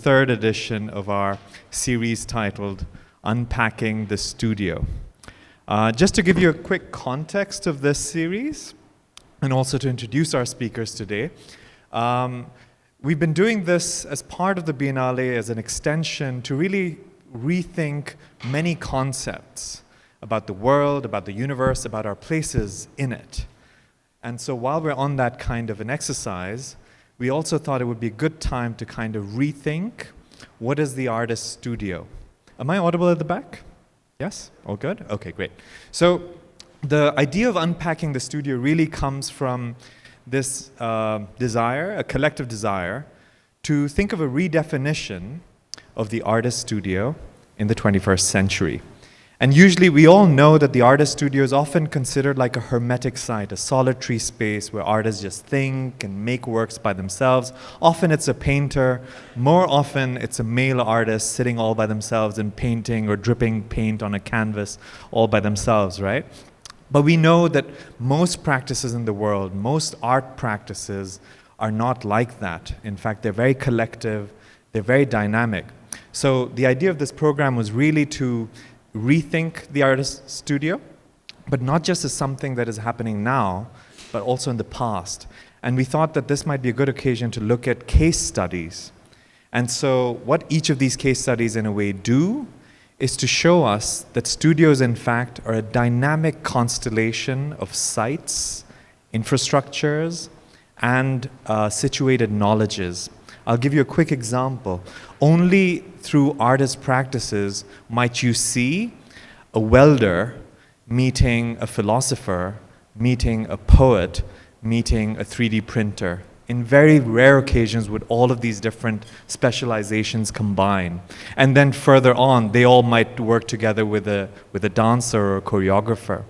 third edition of our series titled Unpacking the Studio. Just to give you a quick context of this series, and also to introduce our speakers today, we've been doing this as part of the Biennale as an extension to really rethink many concepts about the world, about the universe, about our places in it. And so while we're on that kind of an exercise, we also thought it would be a good time to kind of rethink what is the artist's studio. Am I audible at the back? Yes? All good? Okay, great. So the idea of unpacking the studio really comes from this desire, a collective desire, to think of a redefinition of the artist studio in the 21st century. And usually we all know that the artist studio is often considered like a hermetic site, a solitary space where artists just think and make works by themselves. Often it's a painter, more often it's a male artist sitting all by themselves and painting or dripping paint on a canvas all by themselves, right? But we know that most practices in the world, most art practices are not like that. In fact, they're very collective, they're very dynamic. So the idea of this program was really to rethink the artist studio, but not just as something that is happening now, but also in the past. And we thought that this might be a good occasion to look at case studies. And so what each of these case studies in a way do is to show us that studios in fact are a dynamic constellation of sites, infrastructures, and situated knowledges. I'll give you a quick example. Only through artist practices might you see a welder meeting a philosopher, meeting a poet, meeting a 3D printer. In very rare occasions would all of these different specializations combine. And then further on, they all might work together with a dancer or a choreographer.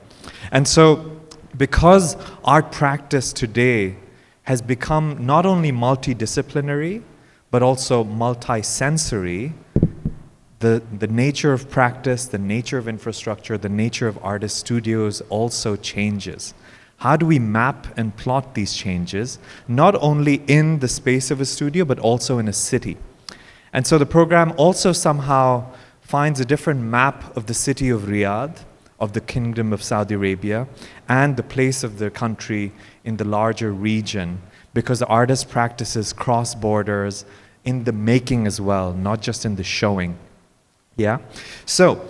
And so, because art practice today has become not only multidisciplinary, but also multi-sensory, the nature of practice, the nature of infrastructure, the nature of artist studios also changes. How do we map and plot these changes, not only in the space of a studio, but also in a city? And so the program also somehow finds a different map of the city of Riyadh, of the Kingdom of Saudi Arabia, and the place of the country in the larger region, because the artist practices cross borders in the making as well, not just in the showing. Yeah? So,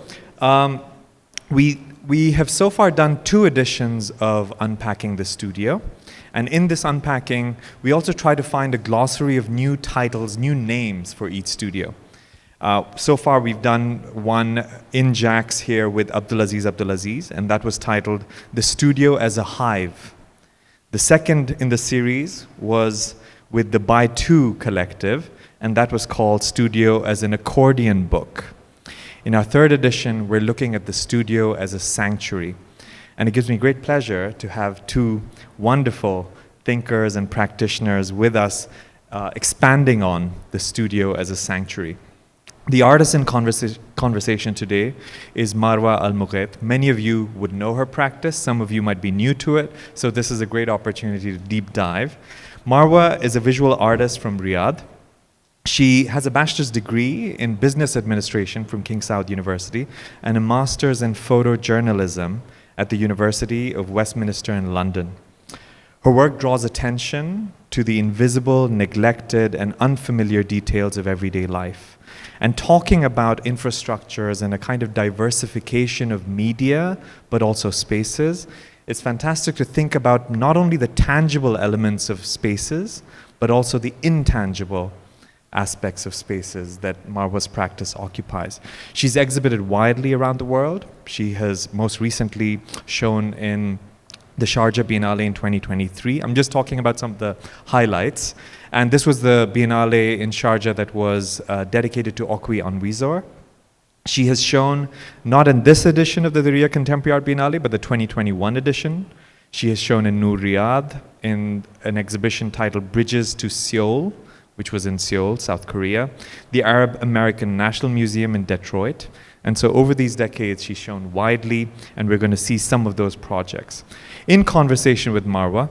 we have so far done 2 editions of Unpacking the Studio. And in this unpacking, we also try to find a glossary of new titles, new names for each studio. So far, we've done one in Jacks here with Abdulaziz, and that was titled The Studio as a Hive. The second in the series was with the By Two collective, and that was called Studio as an Accordion Book. In our third edition, we're looking at the studio as a sanctuary. And it gives me great pleasure to have 2 wonderful thinkers and practitioners with us expanding on the studio as a sanctuary. The artist in conversation today is Marwah AlMugait. Many of you would know her practice. Some of you might be new to it. So this is a great opportunity to deep dive. Marwah is a visual artist from Riyadh. She has a bachelor's degree in business administration from King Saud University and a master's in photojournalism at the University of Westminster in London. Her work draws attention to the invisible, neglected, and unfamiliar details of everyday life. And talking about infrastructures and a kind of diversification of media, but also spaces, it's fantastic to think about not only the tangible elements of spaces, but also the intangible aspects of spaces that Marwah's practice occupies. She's exhibited widely around the world. She has most recently shown in the Sharjah Biennale in 2023. I'm just talking about some of the highlights. And this was the Biennale in Sharjah that was dedicated to Okwi Anwizor. She has shown, not in this edition of the Diriyah Contemporary Art Biennale, but the 2021 edition. She has shown in Noor Riyadh in an exhibition titled Bridges to Seoul, which was in Seoul, South Korea, the Arab American National Museum in Detroit. And so over these decades, she's shown widely, and we're going to see some of those projects. In conversation with Marwah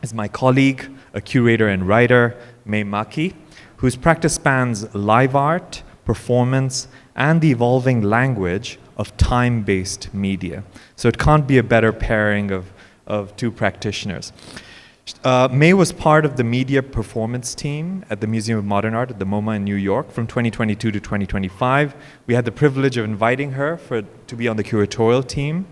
is my colleague, a curator and writer, May Makki, whose practice spans live art, performance, and the evolving language of time-based media. So it can't be a better pairing of two practitioners. May was part of the media performance team at the Museum of Modern Art at the MoMA in New York from 2022 to 2025. We had the privilege of inviting her to be on the curatorial team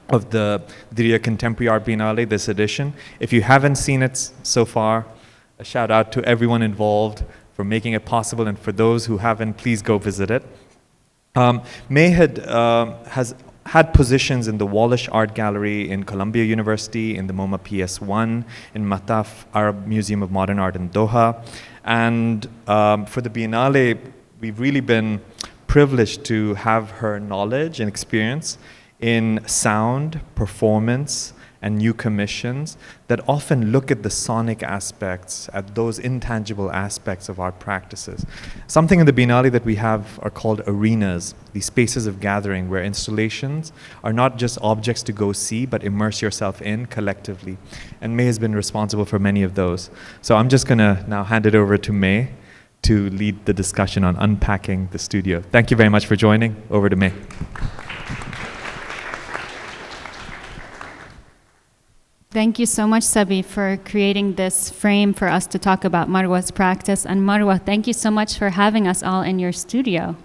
of the Diriyah Contemporary Art Biennale this edition. If you haven't seen it so far, a shout out to everyone involved for making it possible, and for those who haven't, please go visit it. May has had positions in the Wallish Art Gallery in Columbia University, in the MoMA PS1, in Mataf Arab Museum of Modern Art in Doha. And for the Biennale, we've really been privileged to have her knowledge and experience in sound, performance, and new commissions that often look at the sonic aspects, at those intangible aspects of art practices. Something in the Biennale that we have are called arenas, these spaces of gathering where installations are not just objects to go see, but immerse yourself in collectively. And May has been responsible for many of those. So I'm just gonna now hand it over to May to lead the discussion on unpacking the studio. Thank you very much for joining. Over to May. Thank you so much, Sabi, for creating this frame for us to talk about Marwah's practice. And Marwah, thank you so much for having us all in your studio.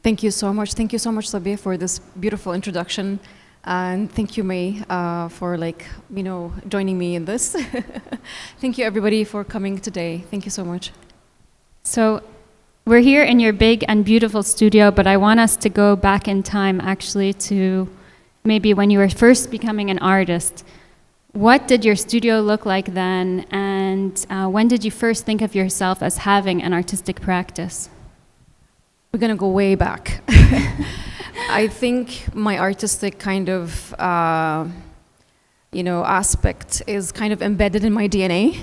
Thank you so much. Thank you so much, Sabi, for this beautiful introduction. And thank you, May, for joining me in this. Thank you, everybody, for coming today. Thank you so much. So we're here in your big and beautiful studio, but I want us to go back in time, actually, to maybe when you were first becoming an artist. What did your studio look like then, and when did you first think of yourself as having an artistic practice? We're gonna go way back. I think my artistic kind of, aspect is kind of embedded in my DNA.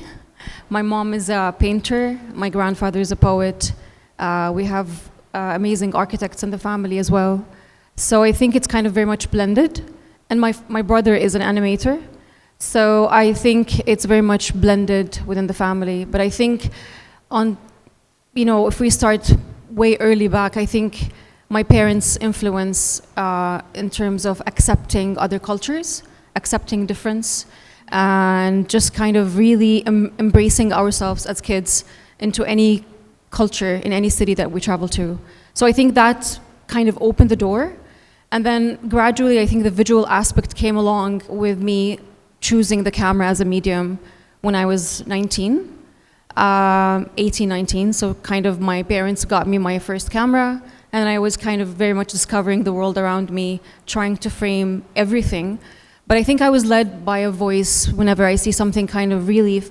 My mom is a painter, my grandfather is a poet. We have amazing architects in the family as well. So I think it's kind of very much blended. And my brother is an animator. So I think it's very much blended within the family. But I think if we start way early back, I think my parents' influence in terms of accepting other cultures, accepting difference, and just kind of really embracing ourselves as kids into any culture in any city that we travel to. So I think that kind of opened the door. And then gradually, I think the visual aspect came along with me choosing the camera as a medium when I was 18, 19. So kind of my parents got me my first camera, and I was kind of very much discovering the world around me, trying to frame everything. But I think I was led by a voice whenever I see something kind of really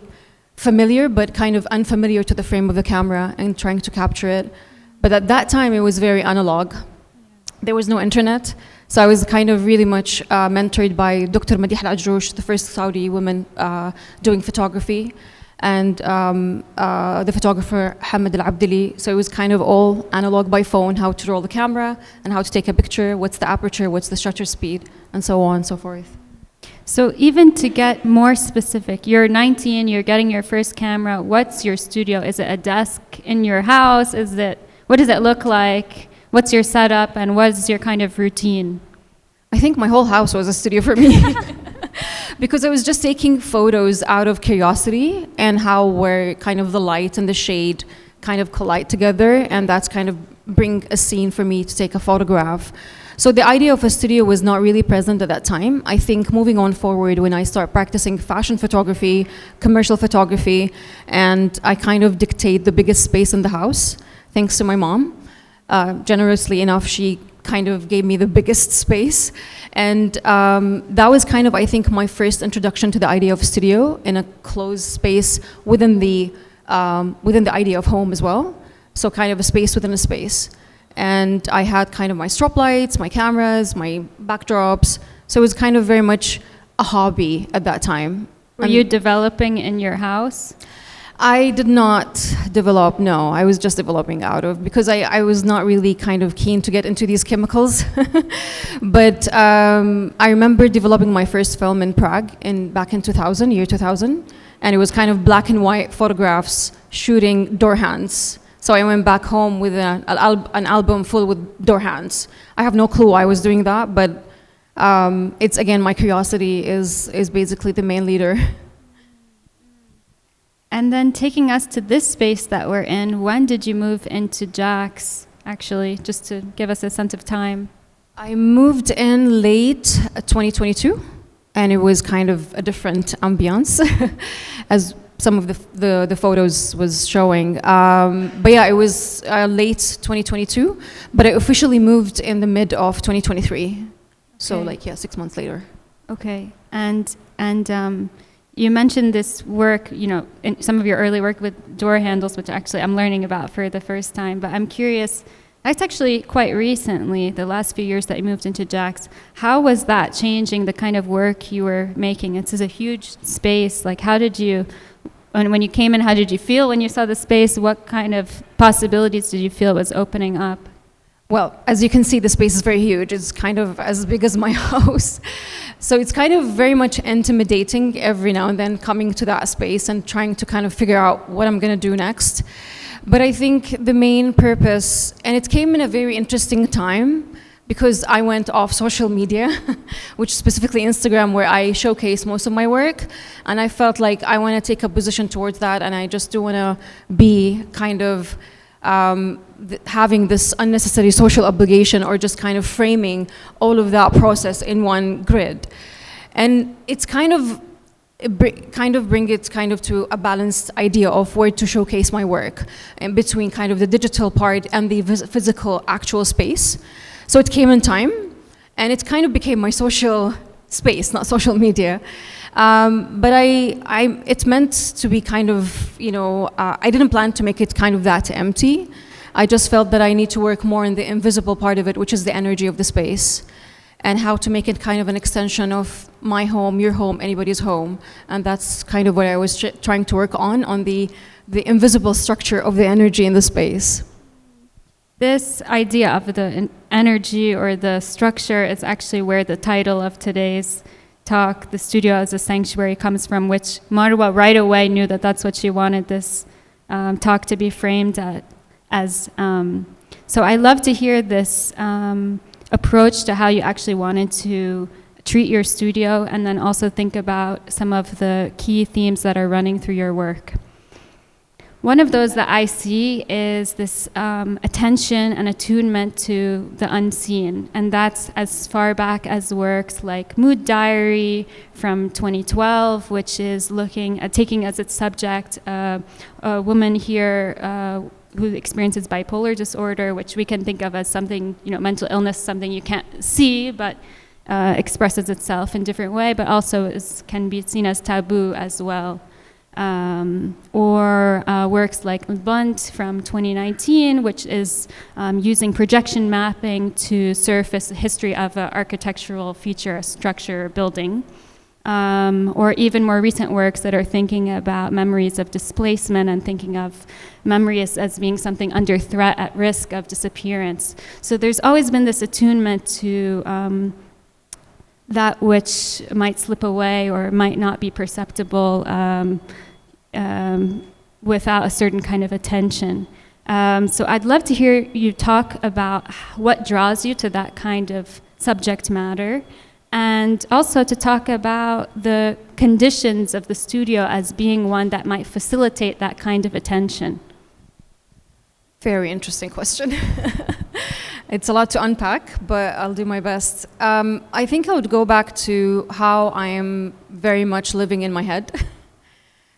familiar, but kind of unfamiliar to the frame of the camera, and trying to capture it. But at that time, it was very analog. There was no internet. So I was kind of really much mentored by Dr. Madih Al-Ajroush, the first Saudi woman doing photography, and the photographer Hamad Al-Abdili. So it was kind of all analog by phone, how to roll the camera and how to take a picture, what's the aperture, what's the shutter speed, and so on and so forth. So even to get more specific, you're 19, you're getting your first camera. What's your studio? Is it a desk in your house? What does it look like? What's your setup, and what is your kind of routine? I think my whole house was a studio for me. Because I was just taking photos out of curiosity and how where kind of the light and the shade kind of collide together, and that's kind of bring a scene for me to take a photograph. So the idea of a studio was not really present at that time. I think moving on forward, when I start practicing fashion photography, commercial photography, and I kind of dictate the biggest space in the house, thanks to my mom. Generously enough, she kind of gave me the biggest space. And that was kind of, I think, my first introduction to the idea of studio in a closed space within the idea of home as well. So kind of a space within a space. And I had kind of my strobe lights, my cameras, my backdrops. So it was kind of very much a hobby at that time. Were you developing in your house? I did not develop, no. I was just developing out of, because I was not really kind of keen to get into these chemicals. But I remember developing my first film in Prague back in 2000, year 2000. And it was kind of black and white photographs shooting door hands. So I went back home with an album full with door hands. I have no clue why I was doing that, but it's, again, my curiosity is basically the main leader. And then taking us to this space that we're in, when did you move into Jacks, actually, just to give us a sense of time? I moved in late 2022, and it was kind of a different ambiance, as some of the photos was showing. But yeah, it was late 2022, but I officially moved in the mid of 2023. So Okay. like, yeah, 6 months later. Okay, and you mentioned this work, you know, in some of your early work with door handles, which actually I'm learning about for the first time, but I'm curious, that's actually quite recently, the last few years that you moved into Jacks. How was that changing the kind of work you were making? It's a huge space. Like, how did you, when you came in, how did you feel when you saw the space? What kind of possibilities did you feel was opening up? Well, as you can see, the space is very huge. It's kind of as big as my house. So it's kind of very much intimidating every now and then coming to that space and trying to kind of figure out what I'm going to do next. But I think the main purpose, and it came in a very interesting time, because I went off social media, which specifically Instagram, where I showcase most of my work, and I felt like I want to take a position towards that, and I just don't want to be kind of having this unnecessary social obligation, or just kind of framing all of that process in one grid. And it's kind of bring it kind of to a balanced idea of where to showcase my work, in between kind of the digital part and the physical actual space. So it came in time, and it kind of became my social space, not social media. But it meant to be kind of, you know, I didn't plan to make it kind of that empty. I just felt that I need to work more in the invisible part of it, which is the energy of the space, and how to make it kind of an extension of my home, your home, anybody's home. And that's kind of what I was trying to work on the invisible structure of the energy in the space. This idea of the energy or the structure is actually where the title of today's talk, The Studio as a Sanctuary, comes from, which Marwah right away knew that that's what she wanted this talk to be framed as. So I love to hear this approach to how you actually wanted to treat your studio, and then also think about some of the key themes that are running through your work. One of those that I see is this attention and attunement to the unseen, and that's as far back as works like Mood Diary from 2012, which is looking at taking as its subject a woman here who experiences bipolar disorder, which we can think of as something, you know, mental illness, something you can't see, but expresses itself in different way, but also can be seen as taboo as well. Or works like Bunt from 2019, which is using projection mapping to surface a history of an architectural feature, a structure, building. Or even more recent works that are thinking about memories of displacement and thinking of memory as being something under threat, at risk of disappearance. So there's always been this attunement to that which might slip away or might not be perceptible without a certain kind of attention. So I'd love to hear you talk about what draws you to that kind of subject matter, and also to talk about the conditions of the studio as being one that might facilitate that kind of attention. Very interesting question. It's a lot to unpack, but I'll do my best. I think I would go back to how I am very much living in my head,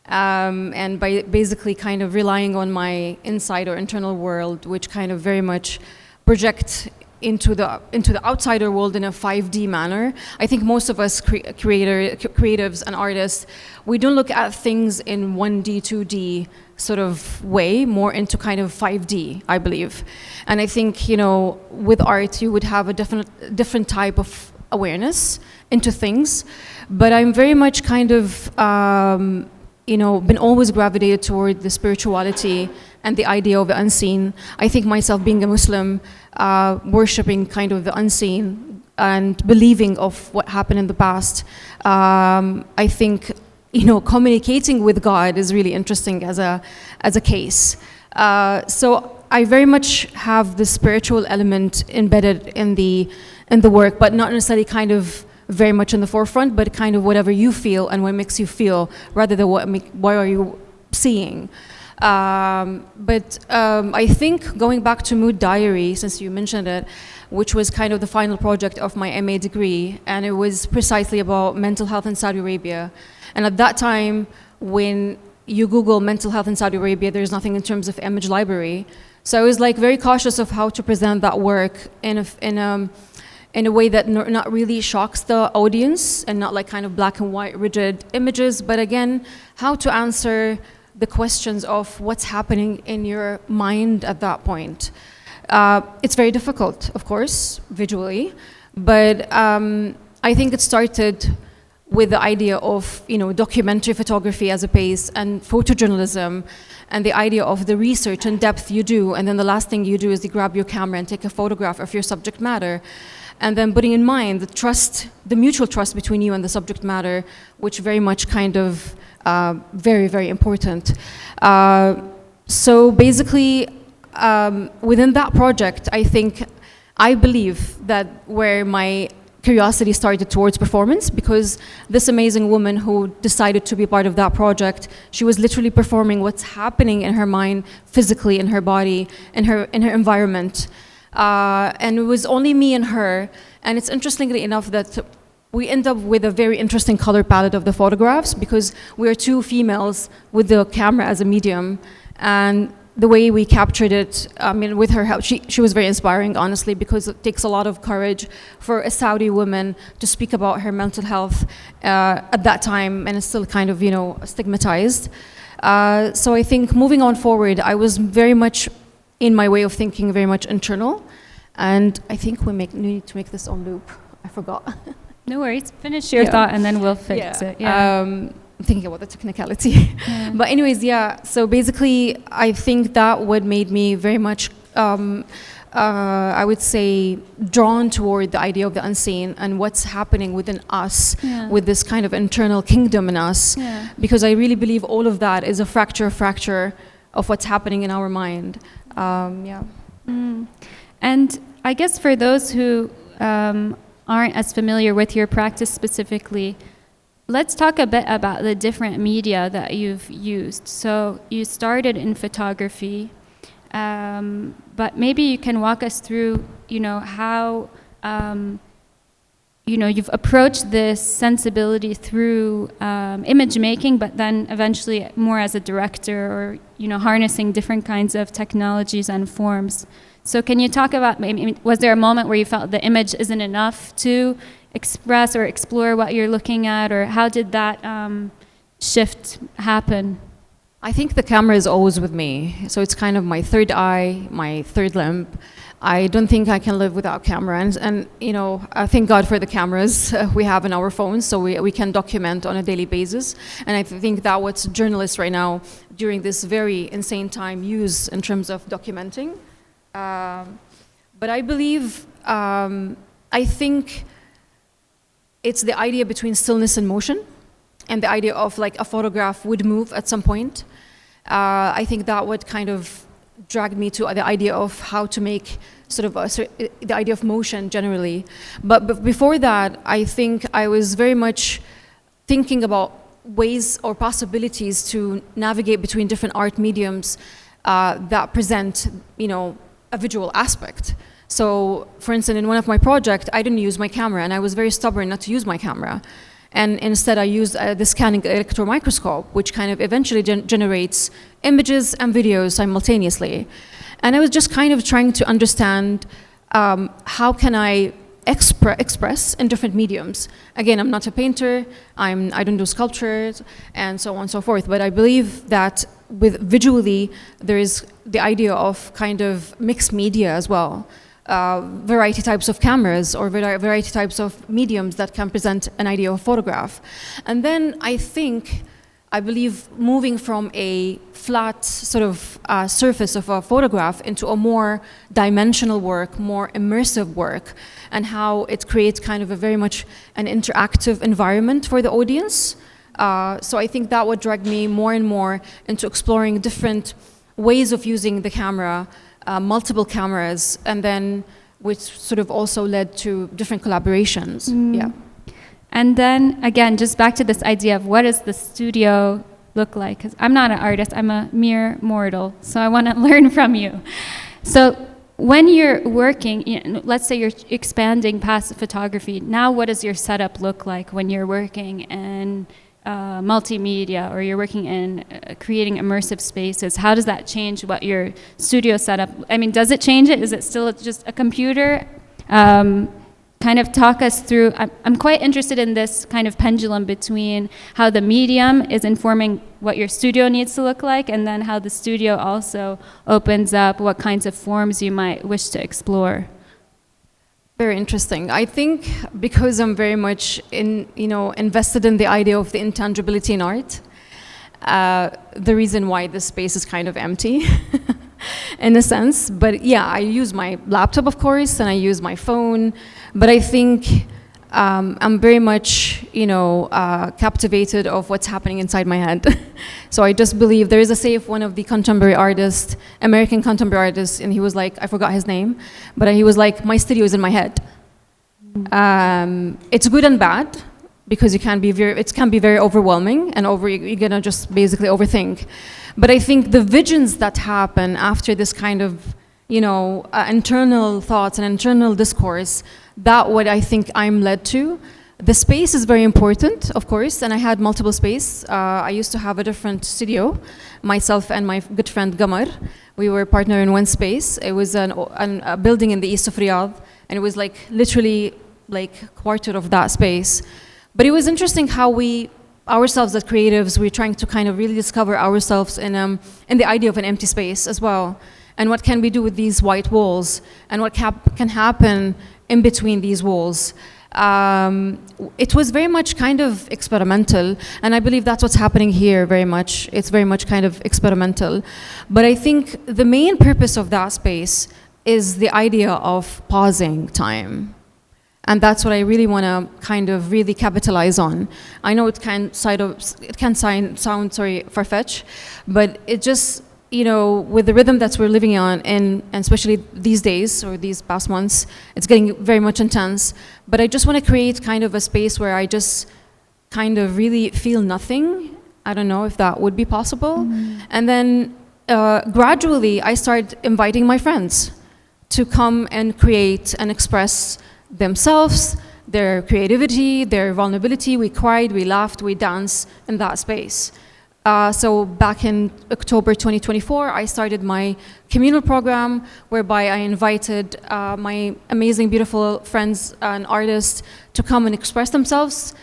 and by basically kind of relying on my inside or internal world, which kind of very much project into the outsider world in a 5D manner. I think most of us creatives and artists, we don't look at things in 1D, 2D sort of way, more into kind of 5D, I believe. And I think, you know, with art, you would have a different type of awareness into things. But I'm very much kind of, you know, been always gravitated toward the spirituality and the idea of the unseen. I think myself being a Muslim, worshipping kind of the unseen and believing of what happened in the past, I think communicating with God is really interesting as a case. So I very much have the spiritual element embedded in the work, but not necessarily kind of very much in the forefront, but kind of whatever you feel and what makes you feel, rather than what are you seeing. But I think going back to Mood Diary, since you mentioned it, which was kind of the final project of my MA degree, and it was precisely about mental health in Saudi Arabia. And at that time, when you Google mental health in Saudi Arabia, there's nothing in terms of image library. So I was like very cautious of how to present that work in a way that not really shocks the audience, and not like kind of black and white rigid images, but again, how to answer the questions of what's happening in your mind at that point. It's very difficult, of course, visually, but I think it started with the idea of documentary photography as a base, and photojournalism, and the idea of the research and depth you do, and then the last thing you do is you grab your camera and take a photograph of your subject matter, and then putting in mind the mutual trust between you and the subject matter, which very much kind of very, very important. So basically, within that project, I believe that where my curiosity started towards performance, because this amazing woman who decided to be part of that project, she was literally performing what's happening in her mind, physically, in her body, in her environment. And it was only me and her. And it's interestingly enough that we end up with a very interesting color palette of the photographs, because we are two females with the camera as a medium. And the way we captured it, with her help, she was very inspiring, honestly, because it takes a lot of courage for a Saudi woman to speak about her mental health at that time, and it's still kind of, stigmatized. So I think moving on forward, I was very much, in my way of thinking, very much internal. And I think we need to make this on loop. I forgot. No worries. Finish your thought and then we'll fix it. Yeah. I'm thinking about the technicality. But anyways, so basically, I think that what made me very much, I would say, drawn toward the idea of the unseen and what's happening within us, with this kind of internal kingdom in us. Because I really believe all of that is a fracture of what's happening in our mind. And I guess for those who aren't as familiar with your practice specifically, let's talk a bit about the different media that you've used. So you started in photography, but maybe you can walk us through, how, you've approached this sensibility through image making, but then eventually more as a director, or, harnessing different kinds of technologies and forms. So can you talk about, was there a moment where you felt the image isn't enough to express or explore what you're looking at, or how did that shift happen? I think the camera is always with me. So it's kind of my third eye, my third limb. I don't think I can live without camera. And I thank God for the cameras we have in our phones, so we can document on a daily basis. And I think that what journalists right now, during this very insane time, use in terms of documenting. But I believe, I think it's the idea between stillness and motion, and the idea of like a photograph would move at some point. I think that would kind of drag me to the idea of how to make sort of the idea of motion generally. But before that, I think I was very much thinking about ways or possibilities to navigate between different art mediums that present, a visual aspect. So, for instance, in one of my projects, I didn't use my camera, and I was very stubborn not to use my camera. And instead, I used the scanning electron microscope, which kind of eventually generates images and videos simultaneously. And I was just kind of trying to understand how can I express in different mediums. Again, I'm not a painter, I don't do sculptures, and so on and so forth, but I believe that with visually, there is the idea of kind of mixed media as well. Variety types of cameras or variety types of mediums that can present an idea of photograph. And then I believe moving from a flat sort of surface of a photograph into a more dimensional work, more immersive work, and how it creates kind of a very much an interactive environment for the audience. So I think that would drag me more and more into exploring different ways of using the camera, multiple cameras, and then which sort of also led to different collaborations. Yeah. And then again, just back to this idea of what does the studio look like? 'Cause I'm not an artist, I'm a mere mortal, so I want to learn from you. So when you're working, let's say you're expanding past photography, now what does your setup look like when you're working in multimedia, or you're working in creating immersive spaces? How does that change what your studio setup, I mean, does it change it? Is it still just a computer? Kind of talk us through, I'm quite interested in this kind of pendulum between how the medium is informing what your studio needs to look like, and then how the studio also opens up what kinds of forms you might wish to explore. Very interesting. I think because I'm very much invested in the idea of the intangibility in art, the reason why this space is kind of empty in a sense. But yeah, I use my laptop, of course, and I use my phone. But I think I'm very much, captivated of what's happening inside my head. So I just believe there is a say of one of the contemporary artists, American contemporary artists, and he was like, I forgot his name, but he was like, my studio is in my head. It's good and bad, because it can be very overwhelming, and you're gonna just basically overthink. But I think the visions that happen after this kind of, internal thoughts and internal discourse, that what I think I'm led to. The space is very important, of course, and I had multiple space. I used to have a different studio, myself and my good friend Gamar. We were partner in one space. It was a building in the east of Riyadh, and it was like literally like a quarter of that space. But it was interesting how we, ourselves as creatives, we're trying to kind of really discover ourselves in the idea of an empty space as well. And what can we do with these white walls? And what can happen in between these walls? It was very much kind of experimental, and I believe that's what's happening here very much. It's very much kind of experimental. But I think the main purpose of that space is the idea of pausing time. And that's what I really want to kind of really capitalize on. I know it can sound far-fetched, but it just, with the rhythm that we're living on, and especially these days or these past months, it's getting very much intense. But I just want to create kind of a space where I just kind of really feel nothing. I don't know if that would be possible. Mm-hmm. And then gradually I started inviting my friends to come and create and express themselves, their creativity, their vulnerability. We cried, we laughed, we danced in that space. So back in October 2024, I started my communal program, whereby I invited my amazing, beautiful friends and artists to come and express themselves.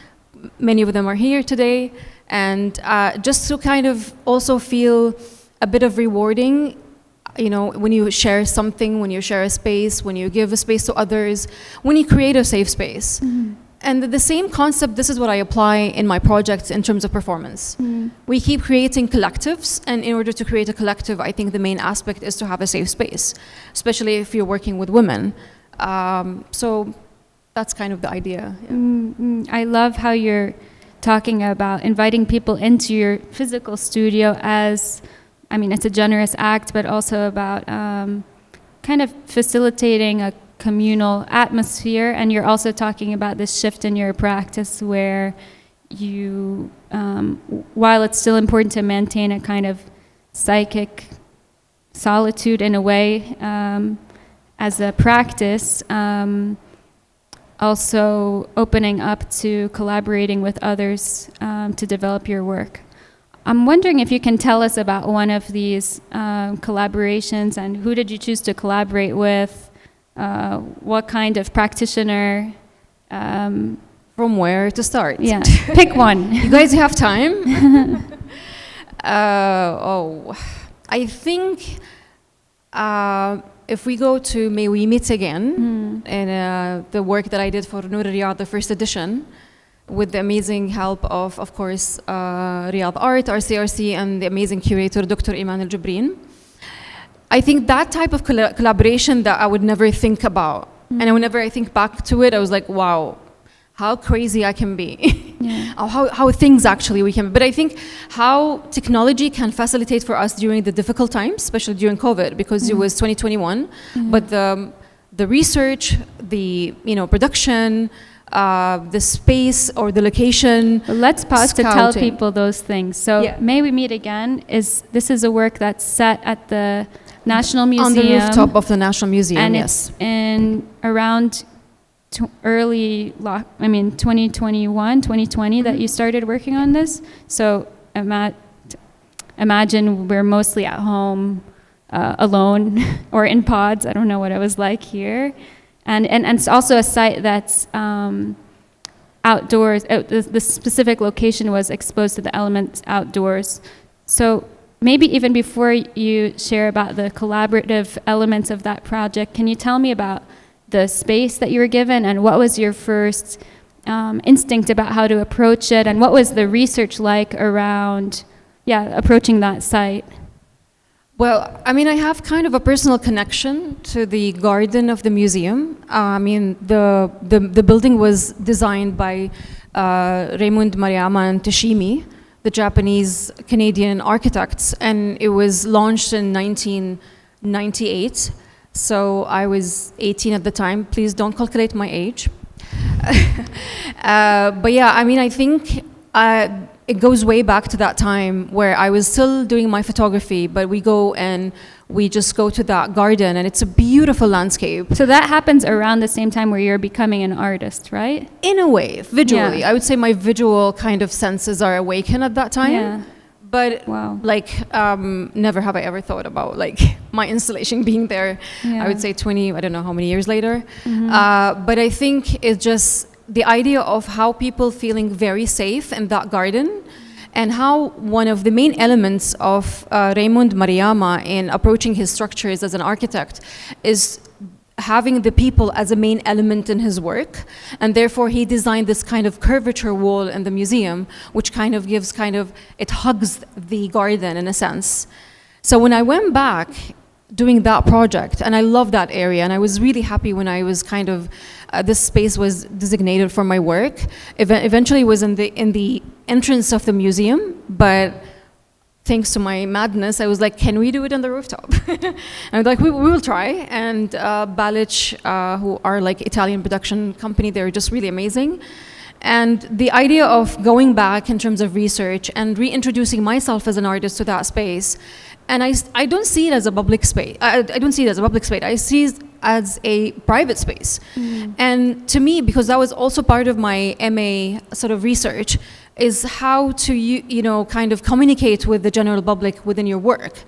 Many of them are here today. And just to kind of also feel a bit of rewarding, when you share something, when you share a space, when you give a space to others, when you create a safe space. Mm-hmm. And the same concept, this is what I apply in my projects in terms of performance. Mm-hmm. We keep creating collectives, and in order to create a collective, I think the main aspect is to have a safe space, especially if you're working with women. So that's kind of the idea. Yeah. Mm-hmm. I love how you're talking about inviting people into your physical studio as, it's a generous act, but also about kind of facilitating a communal atmosphere. And you're also talking about this shift in your practice where you, while it's still important to maintain a kind of psychic solitude in a way as a practice, also opening up to collaborating with others to develop your work. I'm wondering if you can tell us about one of these collaborations, and who did you choose to collaborate with? What kind of practitioner? From where to start? Yeah, pick one. You guys have time? I think if we go to May We Meet Again, and the work that I did for Noor Riyadh, the first edition, with the amazing help of course, Riyadh Art, RCRC, and the amazing curator, Dr. Iman Al-Jabrin. I think that type of collaboration that I would never think about. And whenever I think back to it, I was like, wow, how crazy I can be. Yeah. how things actually we can. But I think how technology can facilitate for us during the difficult times, especially during COVID, because it was 2021. But the research, the production, the space or the location. Let's pause to tell people those things. So May We Meet Again this is a work that's set at the National Museum. On the rooftop of the National Museum, and it's in around 2021, 2020 that you started working on this. So imagine we're mostly at home, alone, or in pods. I don't know what it was like here. And it's also a site that's outdoors. The specific location was exposed to the elements outdoors. So maybe even before you share about the collaborative elements of that project, can you tell me about the space that you were given and what was your first instinct about how to approach it, and what was the research like around approaching that site? Well, I mean, I have kind of a personal connection to the garden of the museum. I mean, the building was designed by Raymond Maruyama and Teshimi, the Japanese-Canadian architects, and it was launched in 1998. So I was 18 at the time. Please don't calculate my age. But yeah, I mean, I think it goes way back to that time where I was still doing my photography, but we just go to that garden, and it's a beautiful landscape. So that happens around the same time where you're becoming an artist, right? In a way, visually. I would say my visual kind of senses are awakened at that time. Yeah. But never have I ever thought about my installation being there. I would say 20, I don't know how many years later. But I think it's just the idea of how people feeling very safe in that garden, and how one of the main elements of Raymond Maruyama in approaching his structures as an architect is having the people as a main element in his work, and therefore he designed this kind of curvature wall in the museum, which kind of it hugs the garden in a sense. So when I went back doing that project, and I love that area, and I was really happy when I was this space was designated for my work. Eventually it was in the entrance of the museum, but thanks to my madness, I was like, can we do it on the rooftop? And I was like, we will try. And Balich, who are Italian production company, they're just really amazing. And the idea of going back in terms of research and reintroducing myself as an artist to that space, and I don't see it as a public space. I don't see it as a public space. I see it as a private space. And to me, because that was also part of my MA sort of research, is how to kind of communicate with the general public within your work,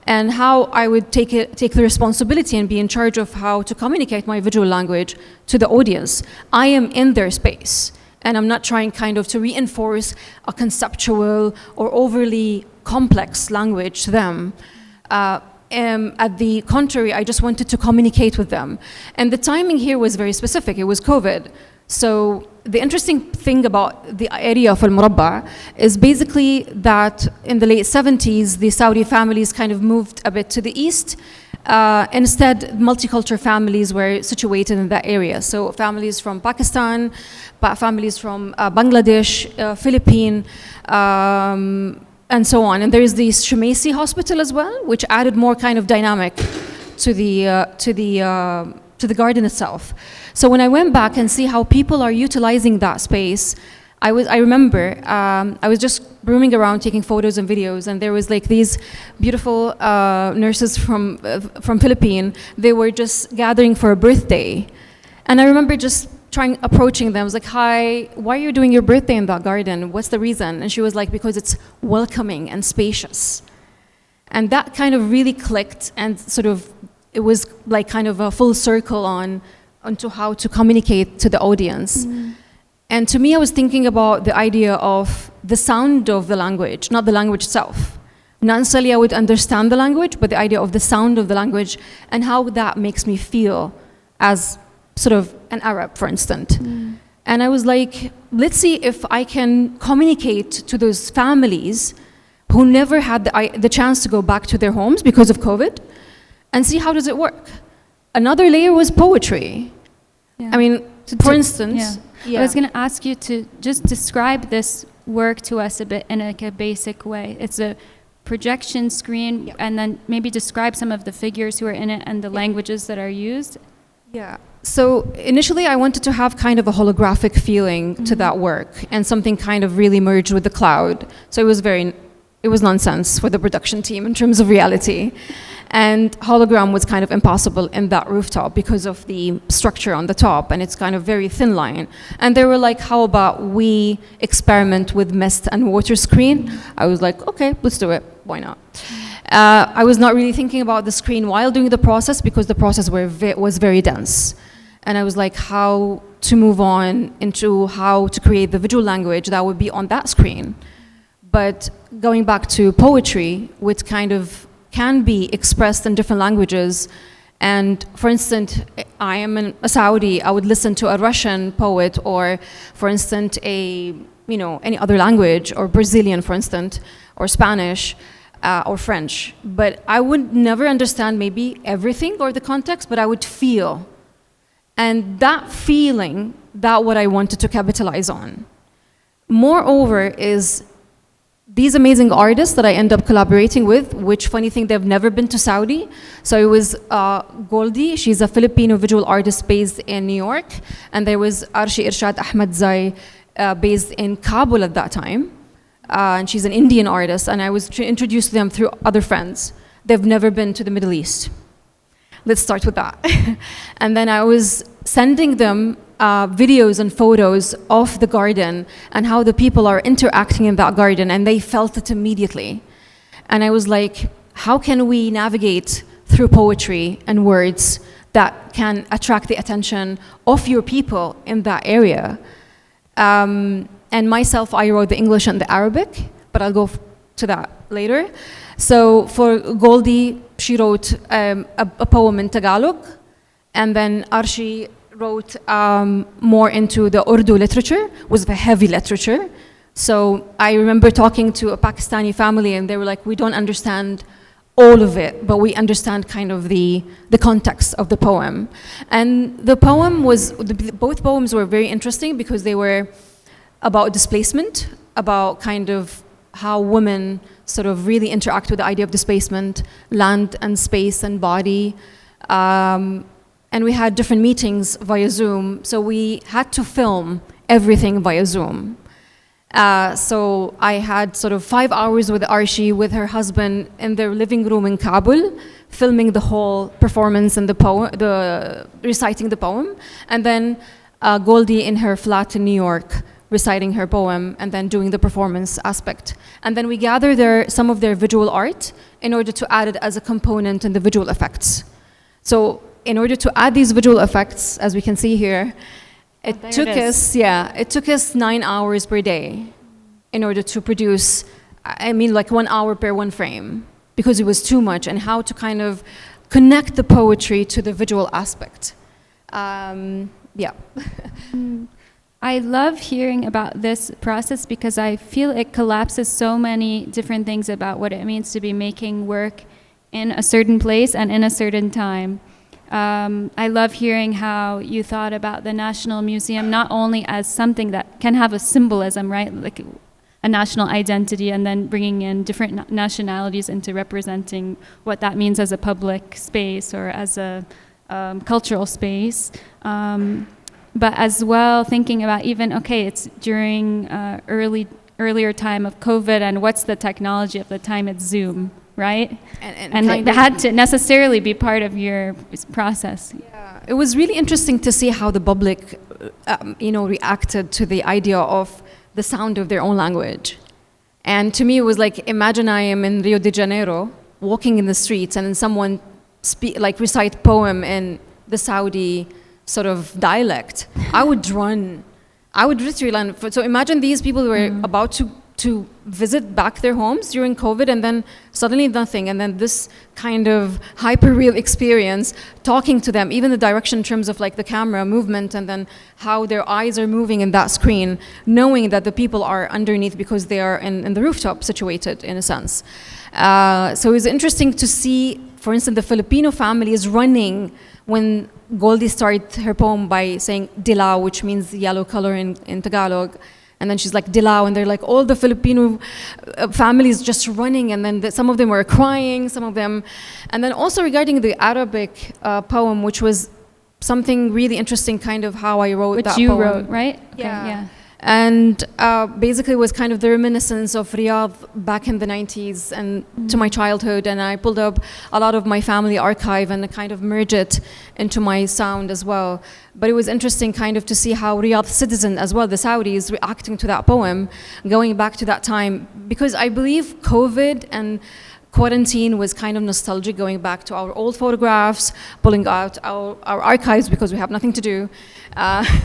and how I would take the responsibility and be in charge of how to communicate my visual language to the audience. I am in their space, and I'm not trying kind of to reinforce a conceptual or overly complex language to them. At the contrary, I just wanted to communicate with them. And the timing here was very specific. It was COVID. So the interesting thing about the area of Al-Murabba is basically that in the late 70s, the Saudi families kind of moved a bit to the east. Instead, multicultural families were situated in that area. So families from Pakistan, families from Bangladesh, Philippines, and so on. And there is the Shumaisi Hospital as well, which added more kind of dynamic to the garden itself. So when I went back and see how people are utilizing that space, I remember I was just roaming around taking photos and videos, and there was these beautiful nurses from Philippines. They were just gathering for a birthday, and I remember just approaching them. I was like, "Hi, why are you doing your birthday in that garden? What's the reason?" And she was like, "Because it's welcoming and spacious." And that kind of really clicked, and it was kind of a full circle onto how to communicate to the audience. And to me, I was thinking about the idea of the sound of the language, not the language itself. Not necessarily I would understand the language, but the idea of the sound of the language and how that makes me feel as sort of an Arab, for instance. And I was like, let's see if I can communicate to those families who never had the chance to go back to their homes because of COVID, and see how does it work. Another layer was poetry. I mean, for instance, I was going to ask you to just describe this work to us a bit in like a basic way. It's a projection screen, and then maybe describe some of the figures who are in it and the languages that are used. Yeah. So initially I wanted to have kind of a holographic feeling to that work, and something kind of really merged with the cloud. So it was nonsense for the production team in terms of reality. And hologram was kind of impossible in that rooftop because of the structure on the top, and it's kind of very thin line. And they were like, how about we experiment with mist and water screen? I was like, okay, let's do it. Why not? I was not really thinking about the screen while doing the process, because the process was very dense. And I was like, how to move on into how to create the visual language that would be on that screen. But going back to poetry, which kind of can be expressed in different languages. And for instance, I am a Saudi, I would listen to a Russian poet, or for instance, any other language, or Brazilian, for instance, or Spanish, or French. But I would never understand maybe everything or the context, but I would feel. And that feeling, that what I wanted to capitalize on. Moreover is these amazing artists that I end up collaborating with, which funny thing, they've never been to Saudi. So it was Goldie, she's a Filipino visual artist based in New York. And there was Arshi Irshad Ahmed Zai, based in Kabul at that time. And she's an Indian artist, and I was introduced to them through other friends. They've never been to the Middle East. Let's start with that. And then I was sending them videos and photos of the garden and how the people are interacting in that garden, and they felt it immediately. And I was like, how can we navigate through poetry and words that can attract the attention of your people in that area? And myself, I wrote the English and the Arabic, but I'll go to that later. So for Goldie, she wrote a poem in Tagalog, and then Arshi wrote more into the Urdu literature, was the heavy literature. So I remember talking to a Pakistani family, and they were like, we don't understand all of it, but we understand kind of the context of the poem. And the poem was, both poems were very interesting because they were about displacement, about kind of how women sort of really interact with the idea of displacement, land and space and body. And we had different meetings via Zoom, so we had to film everything via Zoom. So I had sort of 5 hours with Arshi, with her husband, in their living room in Kabul, filming the whole performance and reciting the poem. And then Goldie in her flat in New York, reciting her poem and then doing the performance aspect. And then we gathered some of their visual art in order to add it as a component in the visual effects. So in order to add these visual effects, as we can see here, it took us 9 hours per day in order to produce, like 1 hour per one frame, because it was too much, and how to kind of connect the poetry to the visual aspect. I love hearing about this process because I feel it collapses so many different things about what it means to be making work in a certain place and in a certain time. I love hearing how you thought about the National Museum not only as something that can have a symbolism, right, like a national identity, and then bringing in different nationalities into representing what that means as a public space or as a cultural space. But as well thinking about even, okay, it's during earlier time of COVID, and what's the technology of the time? It's Zoom, right? And it had to necessarily be part of your process. Yeah, it was really interesting to see how the public, reacted to the idea of the sound of their own language. And to me, it was like, imagine I am in Rio de Janeiro, walking in the streets, and then someone recite poem in the Saudi sort of dialect. I would run. I would literally run. So imagine these people who were about to to visit back their homes during COVID, and then suddenly nothing, and then this kind of hyper-real experience, talking to them, even the direction in terms of like the camera movement, and then how their eyes are moving in that screen, knowing that the people are underneath because they are in the rooftop situated, in a sense. So it was interesting to see, for instance, the Filipino family is running when Goldie started her poem by saying dilaw, which means yellow color in Tagalog. And then she's like, dilaw, and they're like, all the Filipino families just running, and then some of them were crying, some of them. And then also regarding the Arabic poem, which was something really interesting, kind of how I wrote that poem. Which you wrote, right? Okay, yeah. And basically it was kind of the reminiscence of Riyadh back in the 90s and to my childhood, and I pulled up a lot of my family archive and kind of merged it into my sound as well. But it was interesting kind of to see how Riyadh citizen as well, the Saudis, reacting to that poem, going back to that time, because I believe COVID and quarantine was kind of nostalgic, going back to our old photographs, pulling out our archives because we have nothing to do,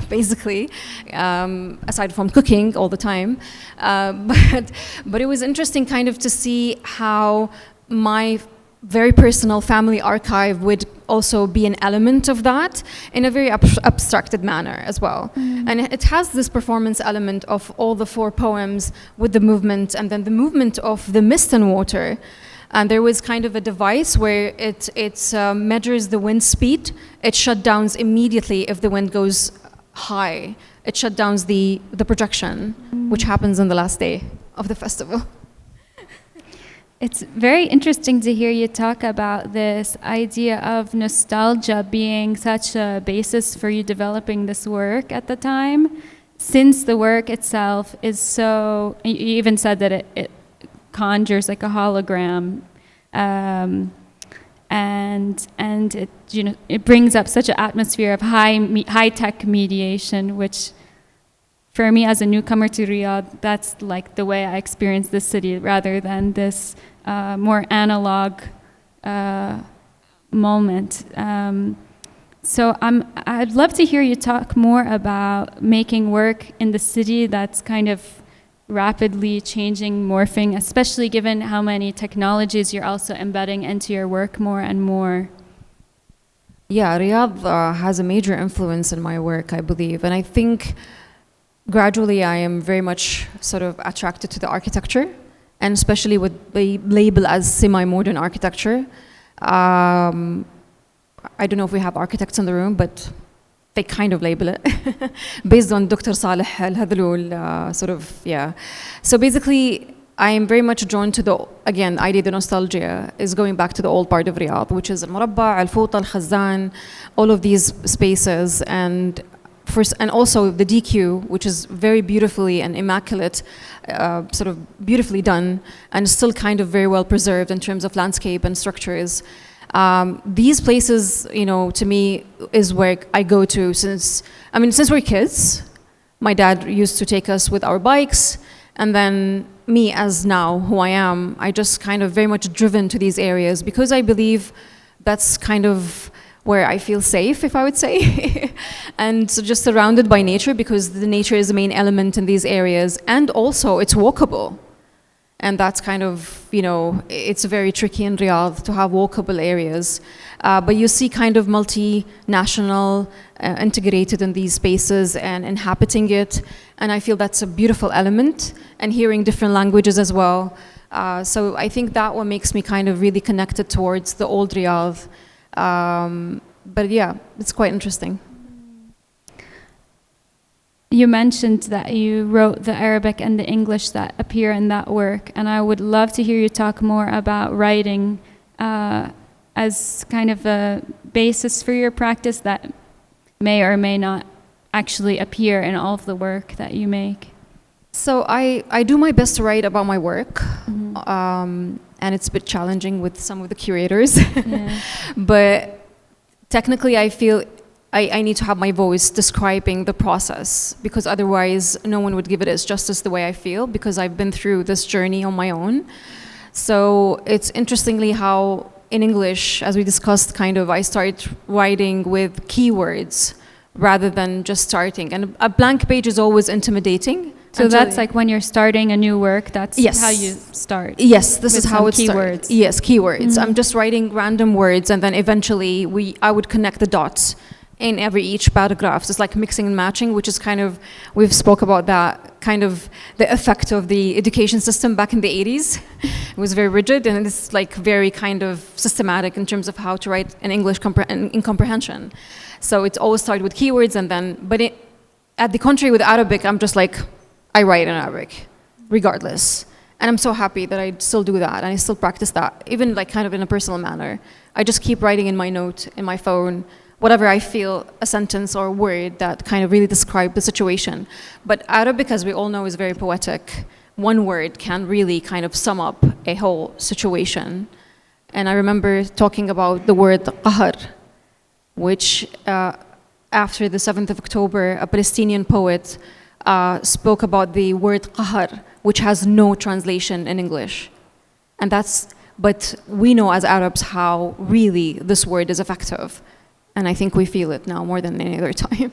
basically, aside from cooking all the time. But it was interesting kind of to see how my very personal family archive would also be an element of that in a very abstracted manner as well. And it has this performance element of all the 4 poems with the movement, and then the movement of the mist and water. And there was kind of a device where it measures the wind speed. It shut down immediately if the wind goes high. It shut down the projection, which happens on the last day of the festival. It's very interesting to hear you talk about this idea of nostalgia being such a basis for you developing this work at the time, since the work itself is so, you even said that it conjures like a hologram, and it, you know, it brings up such an atmosphere of high tech mediation, which for me as a newcomer to Riyadh, that's like the way I experience this city, rather than this more analog moment. So I'd love to hear you talk more about making work in the city that's kind of rapidly changing, morphing, especially given how many technologies you're also embedding into your work more and more. Yeah, Riyadh has a major influence in my work, I believe. And I think gradually I am very much sort of attracted to the architecture, and especially what they label as semi-modern architecture. I don't know if we have architects in the room, but they kind of label it based on Dr. Saleh Al-Hadloul, sort of, yeah. So basically, I am very much drawn to the, again, idea, the nostalgia is going back to the old part of Riyadh, which is Al-Murabba, Al-Fouta, Al-Khazan, all of these spaces, and also the DQ, which is very beautifully and immaculate, sort of beautifully done, and still kind of very well preserved in terms of landscape and structures. These places, you know, to me is where I go to since we're kids. My dad used to take us with our bikes, and then me as now who I am, I just kind of very much driven to these areas because I believe that's kind of where I feel safe, if I would say. And so just surrounded by nature, because the nature is the main element in these areas, and also it's walkable. And that's kind of, you know, it's very tricky in Riyadh to have walkable areas. But you see kind of multinational, integrated in these spaces and inhabiting it. And I feel that's a beautiful element, and hearing different languages as well. So I think that what makes me kind of really connected towards the old Riyadh. But yeah, it's quite interesting. You mentioned that you wrote the Arabic and the English that appear in that work, and I would love to hear you talk more about writing as kind of a basis for your practice that may or may not actually appear in all of the work that you make. So I do my best to write about my work, and it's a bit challenging with some of the curators. Yeah. But technically I feel I need to have my voice describing the process, because otherwise no one would give it its justice the way I feel, because I've been through this journey on my own. So it's interestingly how in English, as we discussed, kind of I start writing with keywords rather than just starting. And a blank page is always intimidating So that's like when you're starting a new work, that's Yes. how you start. Yes, this With is how some it started. keywords. Yes, keywords. I'm just writing random words, and then eventually I would connect the dots in each paragraph. It's like mixing and matching, which is kind of, we've spoke about that, kind of the effect of the education system back in the 80s. It was very rigid, and it's like very kind of systematic in terms of how to write in English in comprehension. So it's always started with keywords, and then, at the contrary with Arabic, I'm just like, I write in Arabic, regardless. And I'm so happy that I still do that, and I still practice that, even like kind of in a personal manner. I just keep writing in my note, in my phone, whatever I feel, a sentence or a word that kind of really describe the situation. But Arabic, as we all know, is very poetic. One word can really kind of sum up a whole situation. And I remember talking about the word qahr, which after the 7th of October, a Palestinian poet spoke about the word qahr, which has no translation in English. But we know as Arabs how really this word is effective. And I think we feel it now more than any other time.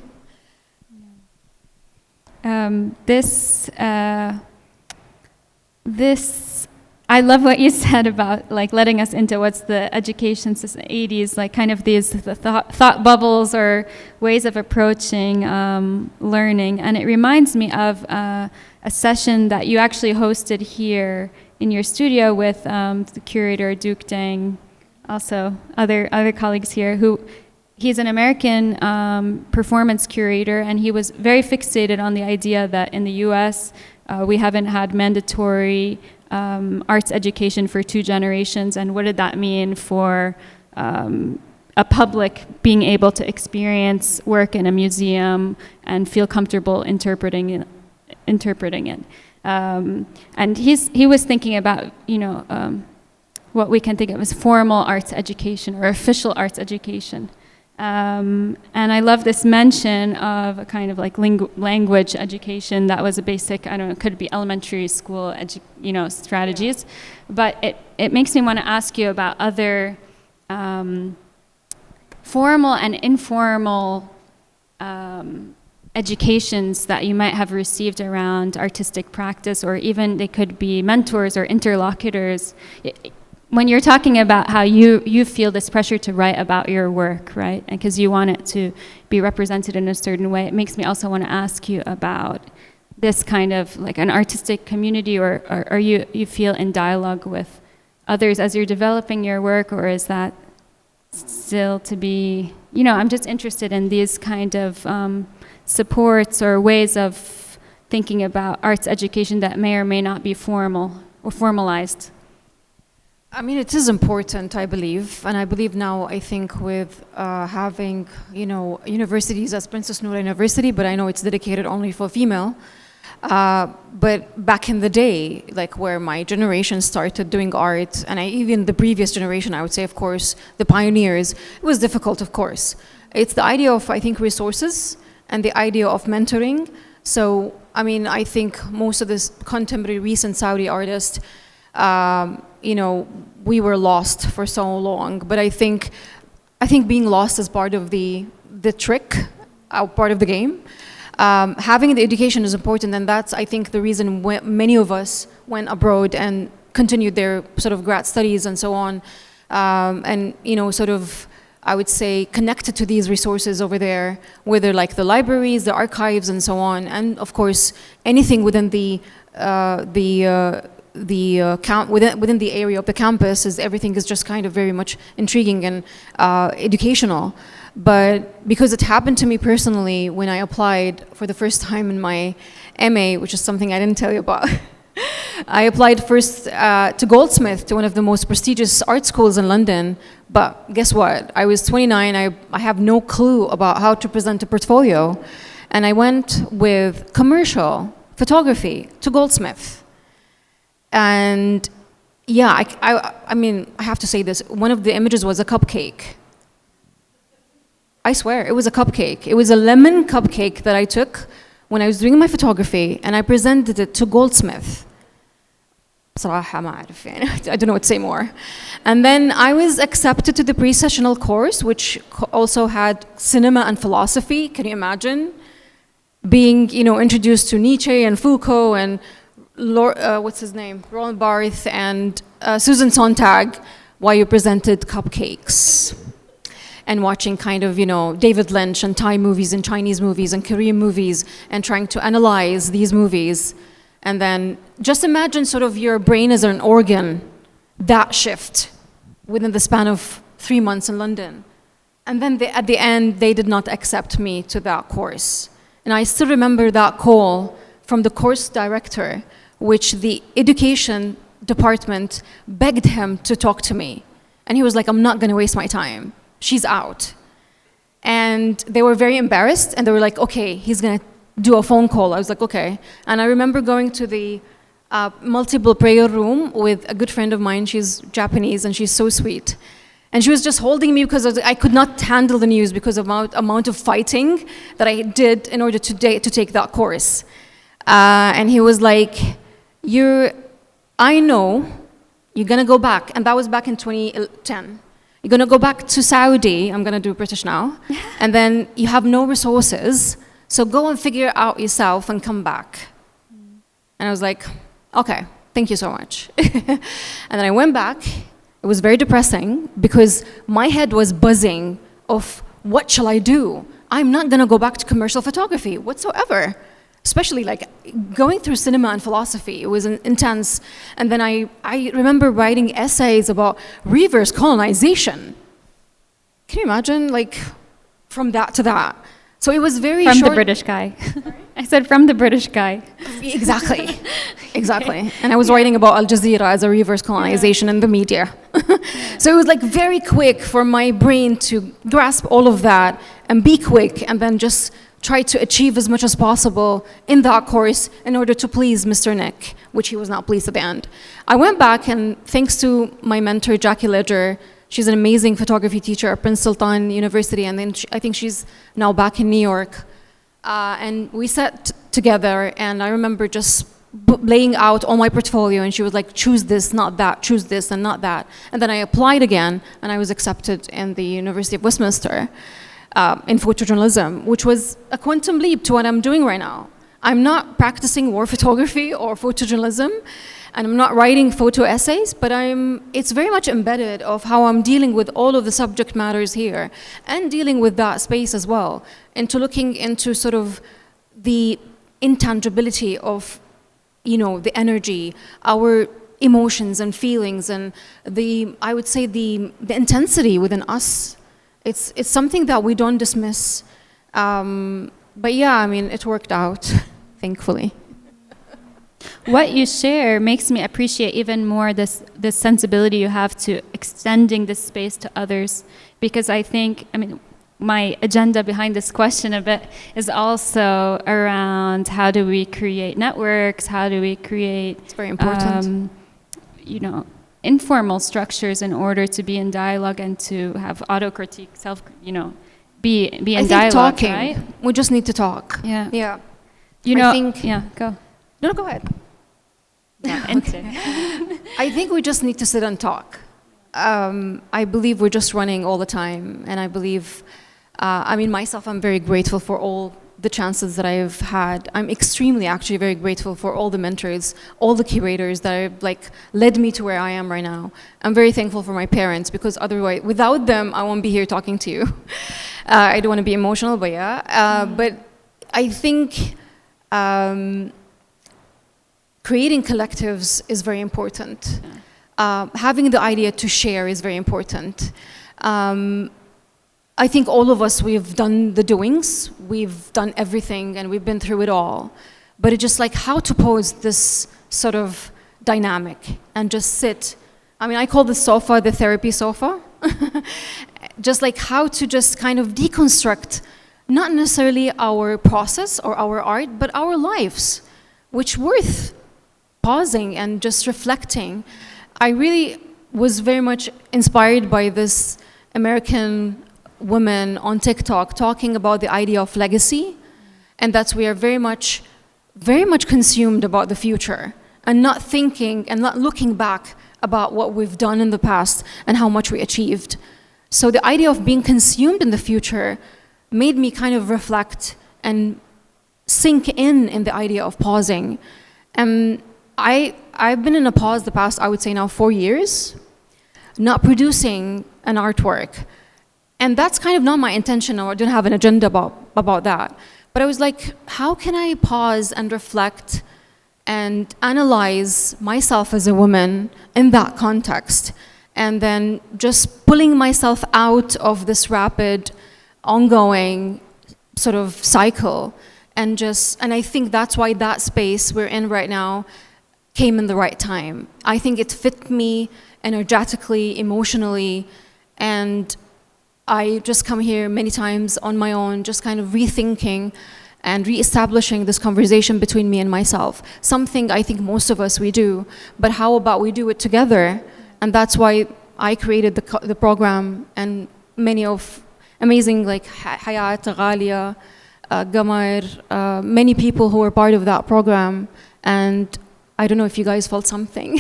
I love what you said about like letting us into what's the education system 80s, like kind of these thought bubbles or ways of approaching learning. And it reminds me of a session that you actually hosted here in your studio with the curator Duke Dang, also other colleagues here who. He's an American performance curator, and he was very fixated on the idea that in the US, we haven't had mandatory arts education for 2 generations, and what did that mean for a public being able to experience work in a museum and feel comfortable interpreting it. And he was thinking about, what we can think of as formal arts education or official arts education. And I love this mention of a kind of like language education that was a basic, I don't know, could be elementary school, strategies. But it makes me want to ask you about other formal and informal educations that you might have received around artistic practice, or even they could be mentors or interlocutors. When you're talking about how you feel this pressure to write about your work, right? Because you want it to be represented in a certain way, it makes me also want to ask you about this kind of like an artistic community, or are you feel in dialogue with others as you're developing your work, or is that still to be, I'm just interested in these kind of supports or ways of thinking about arts education that may or may not be formal or formalized. I mean, it is important, I believe, and I believe now, I think with having, universities as Princess Noor University, but I know it's dedicated only for female, but back in the day, like where my generation started doing art, and even the previous generation, I would say, of course, the pioneers, it was difficult, of course. It's the idea of, I think, resources and the idea of mentoring. So, I mean, I think most of this contemporary recent Saudi artists, we were lost for so long, but I think being lost is part of the trick, part of the game. Having the education is important, and that's, I think, the reason many of us went abroad and continued their sort of grad studies and so on, and sort of, I would say, connected to these resources over there, whether like the libraries, the archives, and so on, and of course anything within within the area of the campus, everything is just kind of very much intriguing and educational. But because it happened to me personally when I applied for the first time in my MA, which is something I didn't tell you about, I applied first to Goldsmith, to one of the most prestigious art schools in London. But guess what? I was 29, I have no clue about how to present a portfolio. And I went with commercial photography to Goldsmith. And yeah, I mean, I have to say this. One of the images was a cupcake. I swear, it was a cupcake. It was a lemon cupcake that I took when I was doing my photography, and I presented it to Goldsmith. صراحة ما أعرف يعني, I don't know what to say more. And then I was accepted to the pre-sessional course, which also had cinema and philosophy. Can you imagine? being, introduced to Nietzsche and Foucault and what's his name? Roland Barthes and Susan Sontag while you presented cupcakes. And watching kind of, David Lynch and Thai movies and Chinese movies and Korean movies and trying to analyze these movies. And then just imagine sort of your brain as an organ, that shift within the span of 3 months in London. And then at the end, they did not accept me to that course. And I still remember that call from the course director, which the education department begged him to talk to me. And he was like, I'm not gonna waste my time. She's out. And they were very embarrassed and they were like, okay, he's gonna do a phone call. I was like, okay. And I remember going to the multiple prayer room with a good friend of mine. She's Japanese and she's so sweet. And she was just holding me because I could not handle the news because of the amount of fighting that I did in order to take that course. And he was like, I know you're gonna go back. And that was back in 2010. You're gonna go back to Saudi, I'm gonna do British now, and then you have no resources, so go and figure it out yourself and come back. And I was like, okay, thank you so much. And then I went back. It was very depressing because my head was buzzing of what shall I do? I'm not gonna go back to commercial photography whatsoever. Especially like going through cinema and philosophy, it was intense. And then I remember writing essays about reverse colonization. Can you imagine, like, from that to that? So it was very from short. The British guy. I said from the British guy. Exactly, exactly. And I was writing about Al Jazeera as a reverse colonization in the media. So it was like very quick for my brain to grasp all of that and be quick and then just try to achieve as much as possible in that course in order to please Mr. Nick, which he was not pleased at the end. I went back and thanks to my mentor, Jackie Ledger, she's an amazing photography teacher at Prince Sultan University, and then I think she's now back in New York. And we sat together, and I remember just laying out all my portfolio, and she was like, choose this, not that, choose this and not that. And then I applied again, and I was accepted in the University of Westminster. In photojournalism, which was a quantum leap to what I'm doing right now. I'm not practicing war photography or photojournalism, and I'm not writing photo essays, but it's very much embedded of how I'm dealing with all of the subject matters here and dealing with that space as well, into looking into sort of the intangibility of, the energy, our emotions and feelings, and I would say the intensity within us. It's something that we don't dismiss. But yeah, it worked out, thankfully. What you share makes me appreciate even more this sensibility you have to extending this space to others. Because I think, my agenda behind this question a bit is also around how do we create networks, how do we create... It's very important. Informal structures in order to be in dialogue and to have autocritique, be in dialogue, talking. Right? We just need to talk. Yeah. Yeah. Go. No, go ahead. Yeah, I think we just need to sit and talk. I believe we're just running all the time, and I believe, myself, I'm very grateful for all the chances that I've had. I'm extremely actually very grateful for all the mentors, all the curators that have led me to where I am right now. I'm very thankful for my parents because otherwise, without them, I won't be here talking to you. I don't want to be emotional, but yeah. But I think creating collectives is very important. Having the idea to share is very important. I think all of us, we've done the doings, we've done everything, and we've been through it all. But it's just how to pose this sort of dynamic and just sit. I call the sofa the therapy sofa. Just how to just kind of deconstruct, not necessarily our process or our art, but our lives, which worth pausing and just reflecting. I really was very much inspired by this American women on TikTok talking about the idea of legacy, and that we are very much consumed about the future and not thinking and not looking back about what we've done in the past and how much we achieved. So the idea of being consumed in the future made me kind of reflect and sink in the idea of pausing. I've been in a pause the past, I would say now 4 years, not producing an artwork. And that's kind of not my intention, or I didn't have an agenda about that. But I was like, how can I pause and reflect and analyze myself as a woman in that context? And then just pulling myself out of this rapid, ongoing sort of cycle. And I think that's why that space we're in right now came in the right time. I think it fit me energetically, emotionally, and I just come here many times on my own, just kind of rethinking and reestablishing this conversation between me and myself. Something I think most of us we do, but how about we do it together? And that's why I created the program, and many of amazing like Hayat, Ghalia, Gamar, many people who were part of that program. And I don't know if you guys felt something.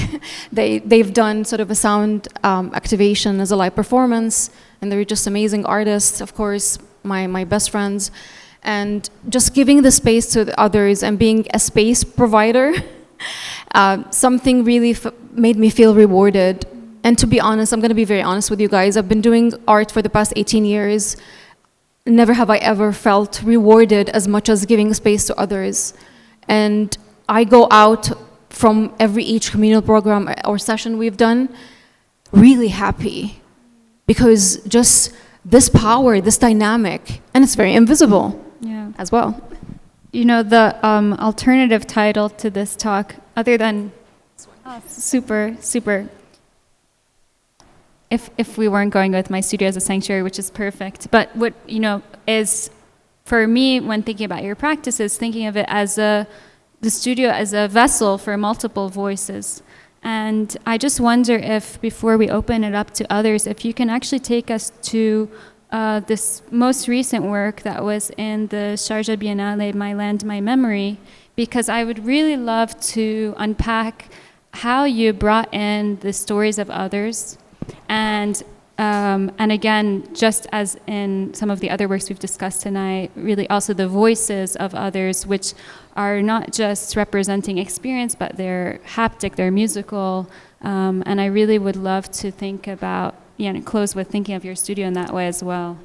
They've done sort of a sound activation as a live performance, and they're just amazing artists, of course, my best friends. And just giving the space to the others and being a space provider, something really made me feel rewarded. And to be honest, I'm gonna be very honest with you guys, I've been doing art for the past 18 years. Never have I ever felt rewarded as much as giving space to others. And I go out from each communal program or session we've done really happy, because just this power, this dynamic, and it's very invisible as well. You know, the alternative title to this talk, other than super, if we weren't going with my studio as a sanctuary, which is perfect, but what, you know, is for me when thinking about your practices, thinking of it as the studio as a vessel for multiple voices. And I just wonder if, before we open it up to others, if you can actually take us to this most recent work that was in the Sharjah Biennale, My Land, My Memory, because I would really love to unpack how you brought in the stories of others, and again, just as in some of the other works we've discussed tonight, really also the voices of others, which are not just representing experience, but they're haptic, they're musical. And I really would love to think about, close with thinking of your studio in that way as well.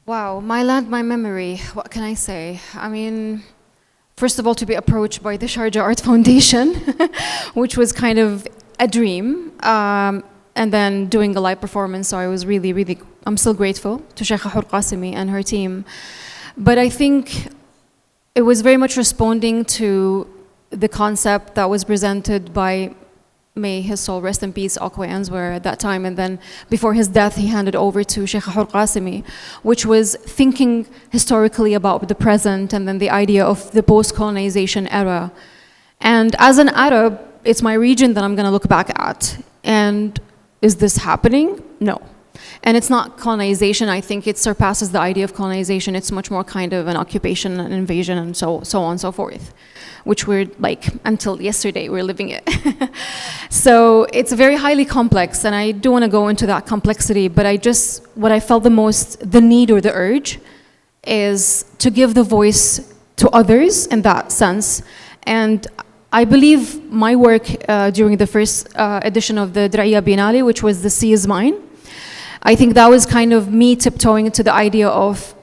Wow, My Land, My Memory, what can I say? I mean, first of all, to be approached by the Sharjah Art Foundation, which was kind of a dream. And then doing a live performance, so I was really, I'm still grateful to Sheikha Hur Qasimi and her team. But I think it was very much responding to the concept that was presented by, may his soul rest in peace, Akwe Answer at that time, and then before his death he handed over to Sheikha Hur Qasimi, which was thinking historically about the present and then the idea of the post-colonization era. And as an Arab, it's my region that I'm gonna look back at. And is this happening? No. And it's not colonization. I think it surpasses the idea of colonization. It's much more kind of an occupation, an invasion, and so on and so forth, which we're like, until yesterday, we're living it. So it's very highly complex, and I do want to go into that complexity, but what I felt the most, the need or the urge, is to give the voice to others in that sense. And I believe my work during the first edition of the Diriyah Biennale, which was The Sea is Mine, I think that was kind of me tiptoeing into the idea of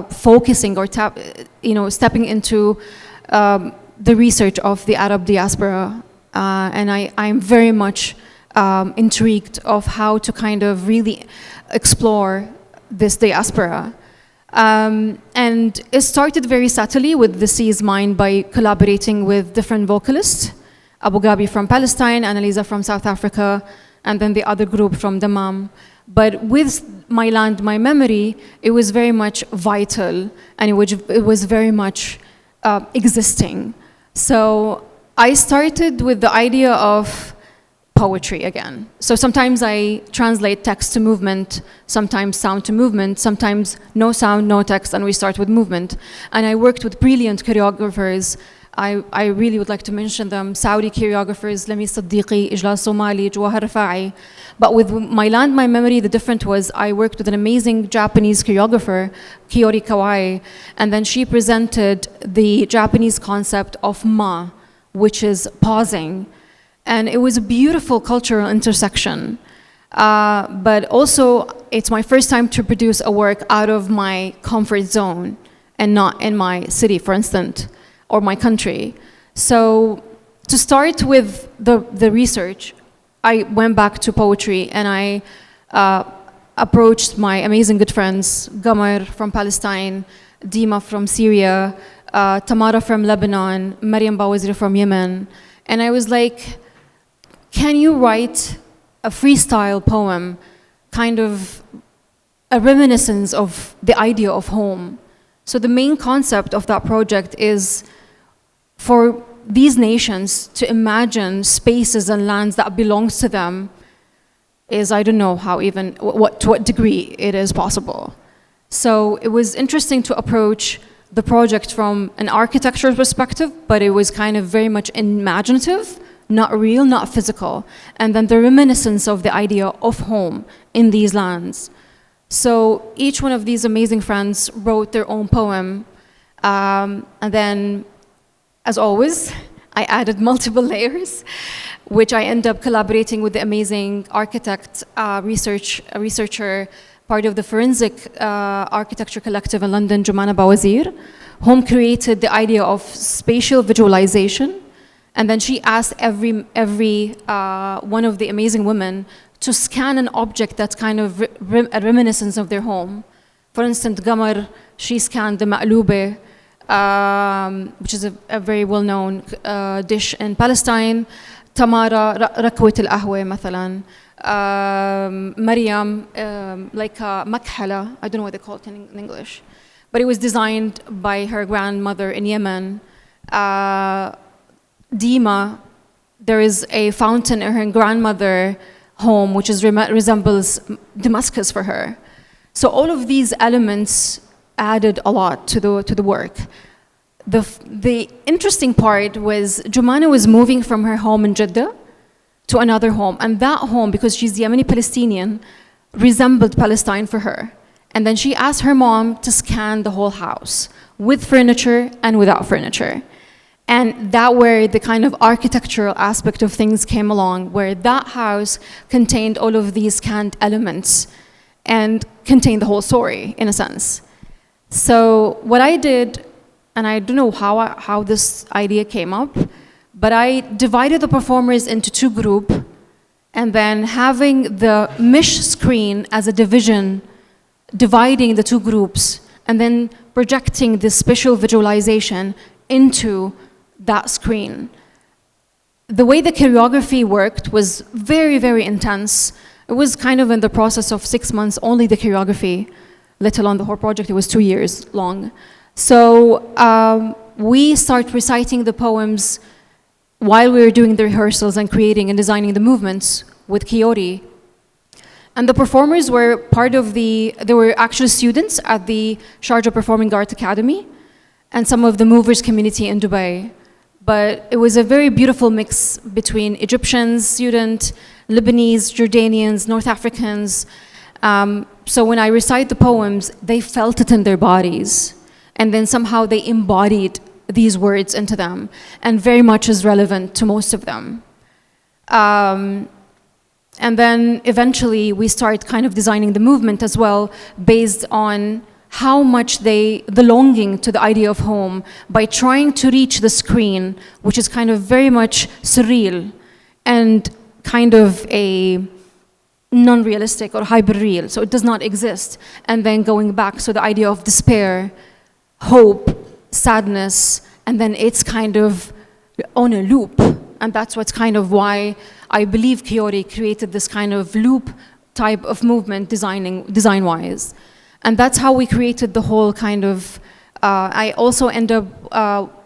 focusing or stepping into the research of the Arab diaspora. And I'm very much intrigued of how to kind of really explore this diaspora. And it started very subtly with The Sea is Mine by collaborating with different vocalists, Abu Ghabi from Palestine, Annalisa from South Africa, and then the other group from Dammam. But with My Land, My Memory, it was very much vital, and it was very much existing. So I started with the idea of poetry again. So sometimes I translate text to movement, sometimes sound to movement, sometimes no sound, no text, and we start with movement. And I worked with brilliant choreographers. I really would like to mention them: Saudi choreographers, Lami Siddiqui, Ijlal Somali, Jawahar Rafa'i. But with My Land, My Memory, the difference was I worked with an amazing Japanese choreographer, Kiori Kawai, and then she presented the Japanese concept of ma, which is pausing. And it was a beautiful cultural intersection. But also, it's my first time to produce a work out of my comfort zone and not in my city, for instance, or my country. So to start with the research, I went back to poetry and I approached my amazing good friends, Gamar from Palestine, Dima from Syria, Tamara from Lebanon, Maryam Bawazir from Yemen. And I was like, can you write a freestyle poem, kind of a reminiscence of the idea of home? So the main concept of that project is for these nations to imagine spaces and lands that belongs to them is, I don't know how even, to what degree it is possible. So it was interesting to approach the project from an architectural perspective, but it was kind of very much imaginative, not real, not physical. And then the reminiscence of the idea of home in these lands. So each one of these amazing friends wrote their own poem. And then, as always, I added multiple layers, which I end up collaborating with the amazing architect, researcher, part of the Forensic Architecture Collective in London, Jumana Bawazir, whom created the idea of spatial visualization. And then she asked every one of the amazing women to scan an object that's kind of a reminiscence of their home. For instance, Gamar, she scanned the ma'lube, which is a very well-known dish in Palestine. Tamara, rakwat al-ahwa, مثلا. Maryam, like a makhala, I don't know what they call it in English, but it was designed by her grandmother in Yemen. Dima, there is a fountain in her grandmother home, which resembles Damascus for her. So all of these elements added a lot to the work. The interesting part was Jumana was moving from her home in Jeddah to another home, and that home, because she's Yemeni Palestinian, resembled Palestine for her. And then she asked her mom to scan the whole house with furniture and without furniture. And that where the kind of architectural aspect of things came along, where that house contained all of these scanned elements and contained the whole story, in a sense. So what I did, and I don't know how this idea came up, but I divided the performers into two groups, and then having the mesh screen as a division, dividing the two groups, and then projecting this spatial visualization into that screen. The way the choreography worked was very, very intense. It was kind of in the process of 6 months, only the choreography, let alone the whole project. It was 2 years long. So we start reciting the poems while we were doing the rehearsals and creating and designing the movements with Kiori. And the performers were they were actually students at the Sharjah Performing Arts Academy and some of the movers community in Dubai. But it was a very beautiful mix between Egyptians, students, Lebanese, Jordanians, North Africans. So when I recite the poems, they felt it in their bodies. And then somehow they embodied these words into them, and very much is relevant to most of them. And then eventually we start kind of designing the movement as well, based on how much the longing to the idea of home by trying to reach the screen, which is kind of very much surreal and kind of a non-realistic or hyper-real, so it does not exist. And then going back, so the idea of despair, hope, sadness, and then it's kind of on a loop. And that's what's kind of why I believe Kiori created this kind of loop type of movement design-wise. And that's how we created the whole kind of, I also end up,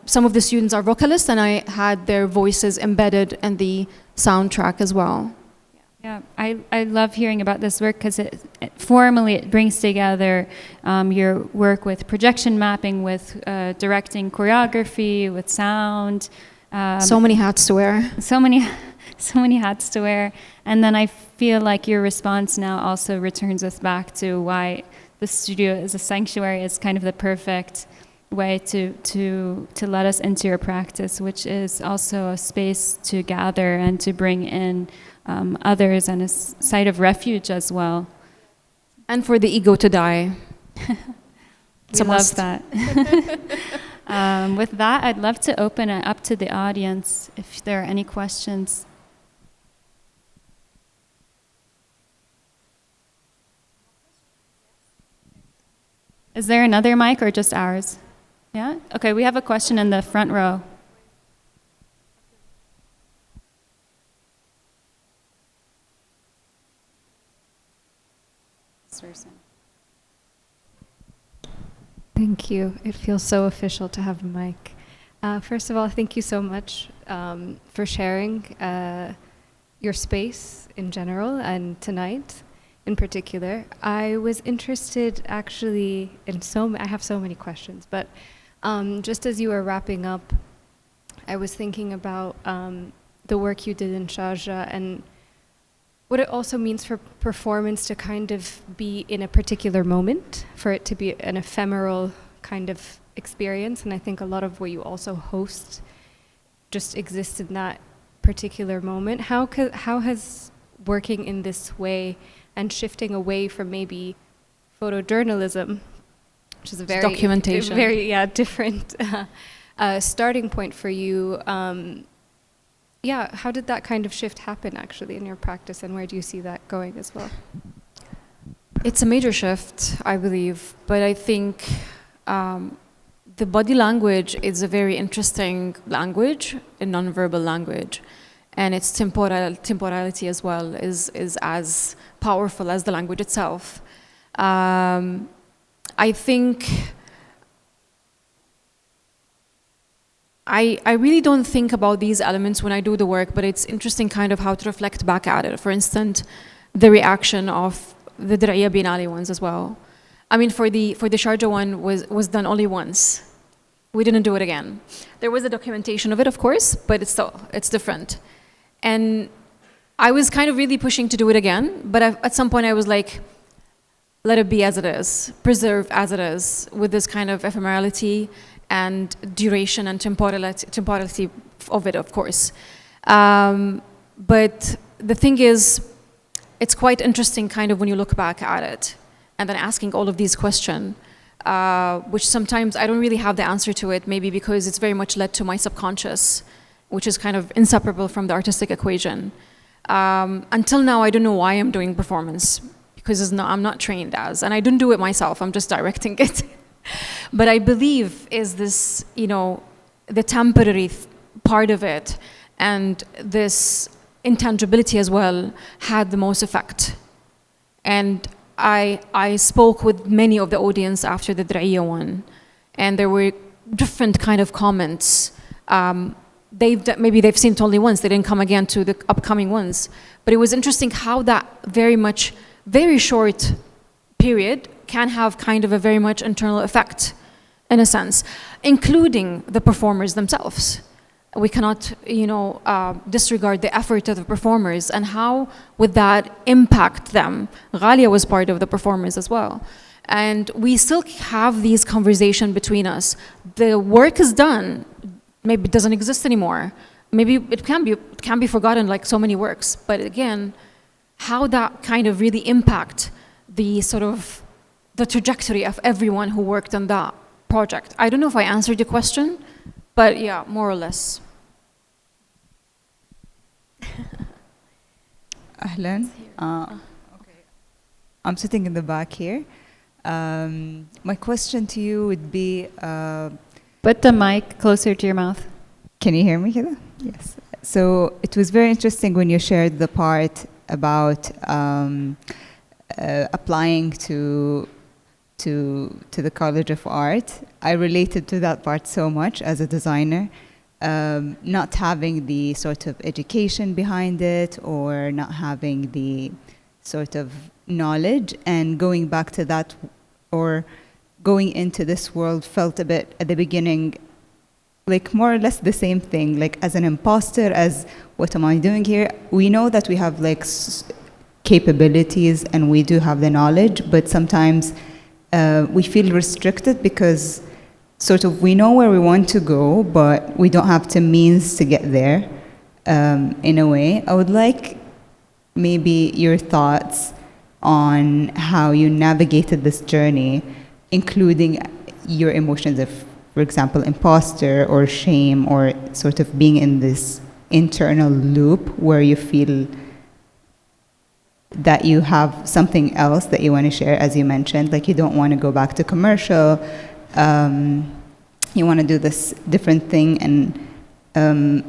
some of the students are vocalists, and I had their voices embedded in the soundtrack as well. Yeah, I love hearing about this work because it formally it brings together your work with projection mapping, with directing choreography, with sound. So many hats to wear. So many hats to wear. And then I feel like your response now also returns us back to why the studio is a sanctuary. It's kind of the perfect way to let us into your practice, which is also a space to gather and to bring in others and a site of refuge as well. And for the ego to die. We love that. With that, I'd love to open it up to the audience if there are any questions. Is there another mic or just ours? Yeah? Okay, we have a question in the front row. Thank you. It feels so official to have a mic. First of all, thank you so much for sharing your space in general and tonight in particular. I was interested actually in I have so many questions, but just as you were wrapping up, I was thinking about the work you did in Sharjah and what it also means for performance to kind of be in a particular moment, for it to be an ephemeral kind of experience. And I think a lot of what you also host just exists in that particular moment. How has working in this way and shifting away from maybe photojournalism, which is a very documentation, different starting point for you, how did that kind of shift happen actually in your practice, and where do you see that going as well? It's a major shift, I believe, but I think the body language is a very interesting language, a nonverbal language, and its temporality as well is as powerful as the language itself. I think I really don't think about these elements when I do the work, but it's interesting kind of how to reflect back at it. For instance, the reaction of the Diriyah Biennale ones as well. I mean, for the Sharjah one was done only once. We didn't do it again. There was a documentation of it, of course, but it's different. And I was kind of really pushing to do it again, but at some point I was like, let it be as it is, preserve as it is, with this kind of ephemerality and duration and temporality of it, of course. But the thing is, it's quite interesting kind of when you look back at it and then asking all of these questions, which sometimes I don't really have the answer to it, maybe because it's very much led to my subconscious, which is kind of inseparable from the artistic equation. Until now, I don't know why I'm doing performance, because I'm not trained as, and I didn't do it myself, I'm just directing it. But I believe is this, the temporary part of it and this intangibility as well had the most effect. And I spoke with many of the audience after the Diriyah one, and there were different kind of comments. Maybe they've seen it only once, they didn't come again to the upcoming ones. But it was interesting how that very short period can have kind of a very much internal effect, in a sense, including the performers themselves. We cannot, disregard the effort of the performers and how would that impact them. Ghalia was part of the performers as well. And we still have these conversations between us. The work is done, maybe it doesn't exist anymore. Maybe it can be forgotten like so many works. But again, how that kind of really impact the trajectory of everyone who worked on that project. I don't know if I answered your question, but yeah, more or less. Ahlan. Okay. I'm sitting in the back here. My question to you would be... Put the mic closer to your mouth. Can you hear me here? Yes. So it was very interesting when you shared the part about applying to the College of Art. I related to that part so much as a designer, not having the sort of education behind it, or not having the sort of knowledge, and going back to that, or going into this world felt a bit at the beginning like more or less the same thing, like as an imposter, as what am I doing here? We know that we have like capabilities and we do have the knowledge, but sometimes we feel restricted because sort of we know where we want to go, but we don't have the means to get there in a way. I would like maybe your thoughts on how you navigated this journey, including your emotions of, for example, imposter or shame, or sort of being in this internal loop where you feel that you have something else that you want to share, as you mentioned, like you don't want to go back to commercial, you want to do this different thing, and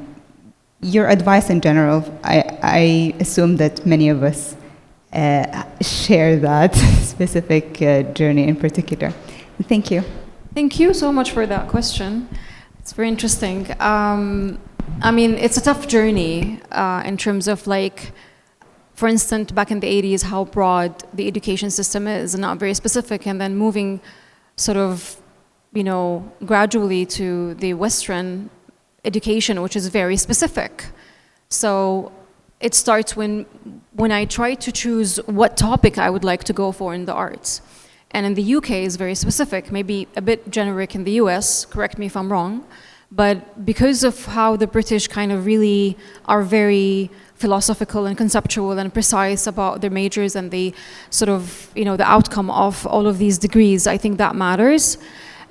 your advice in general, I assume that many of us share that specific journey in particular. Thank you. Thank you so much for that question. It's very interesting. I mean, it's a tough journey in terms of like, for instance, back in the 80s, how broad the education system is and not very specific, and then moving sort of, you know, gradually to the Western education, which is very specific. So it starts when I try to choose what topic I would like to go for in the arts. And in the UK is very specific, maybe a bit generic in the US, correct me if I'm wrong, but because of how the British kind of really are very philosophical and conceptual and precise about their majors and the sort of, you know, the outcome of all of these degrees, I think that matters.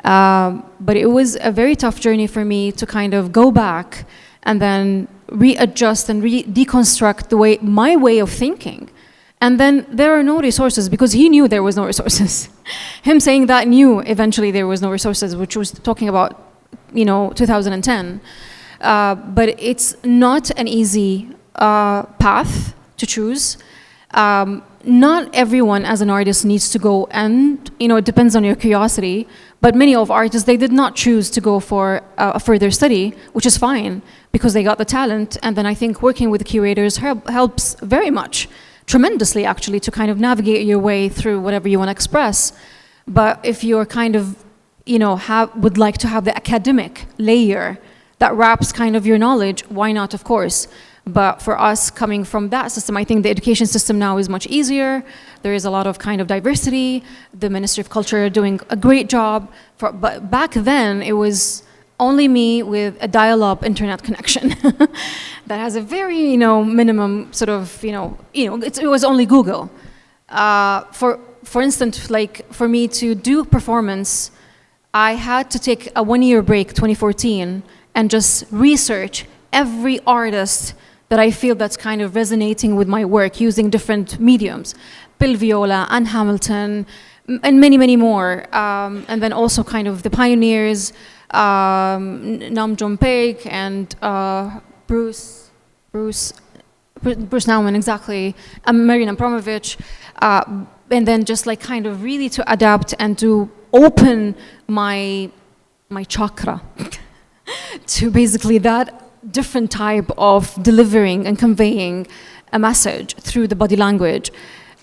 But it was a very tough journey for me to kind of go back and then readjust and deconstruct my way of thinking. And then there are no resources, because he knew there was no resources. Him saying that knew eventually there was no resources, which was talking about, you know, 2010. But it's not an easy path to choose. Not everyone as an artist needs to go, and, you know, it depends on your curiosity, but many of artists, they did not choose to go for a further study, which is fine, because they got the talent. And then I think working with curators helps very much, tremendously actually, to kind of navigate your way through whatever you want to express. But if you're kind of, you know, would like to have the academic layer that wraps kind of your knowledge, why not, of course. But for us coming from that system, I think the education system now is much easier. There is a lot of kind of diversity. The Ministry of Culture doing a great job. But back then, it was only me with a dial-up internet connection that has a very, you know, minimum sort of, it was only Google. For instance, like for me to do performance, I had to take a 1-year break, 2014, and just research every artist that I feel that's kind of resonating with my work using different mediums. Bill Viola, Anne Hamilton, and many, many more. And then also kind of the pioneers, Nam June Paik and Bruce Nauman, exactly, Marina Abramovich. And then just like kind of really to adapt and to open my chakra to basically that different type of delivering and conveying a message through the body language.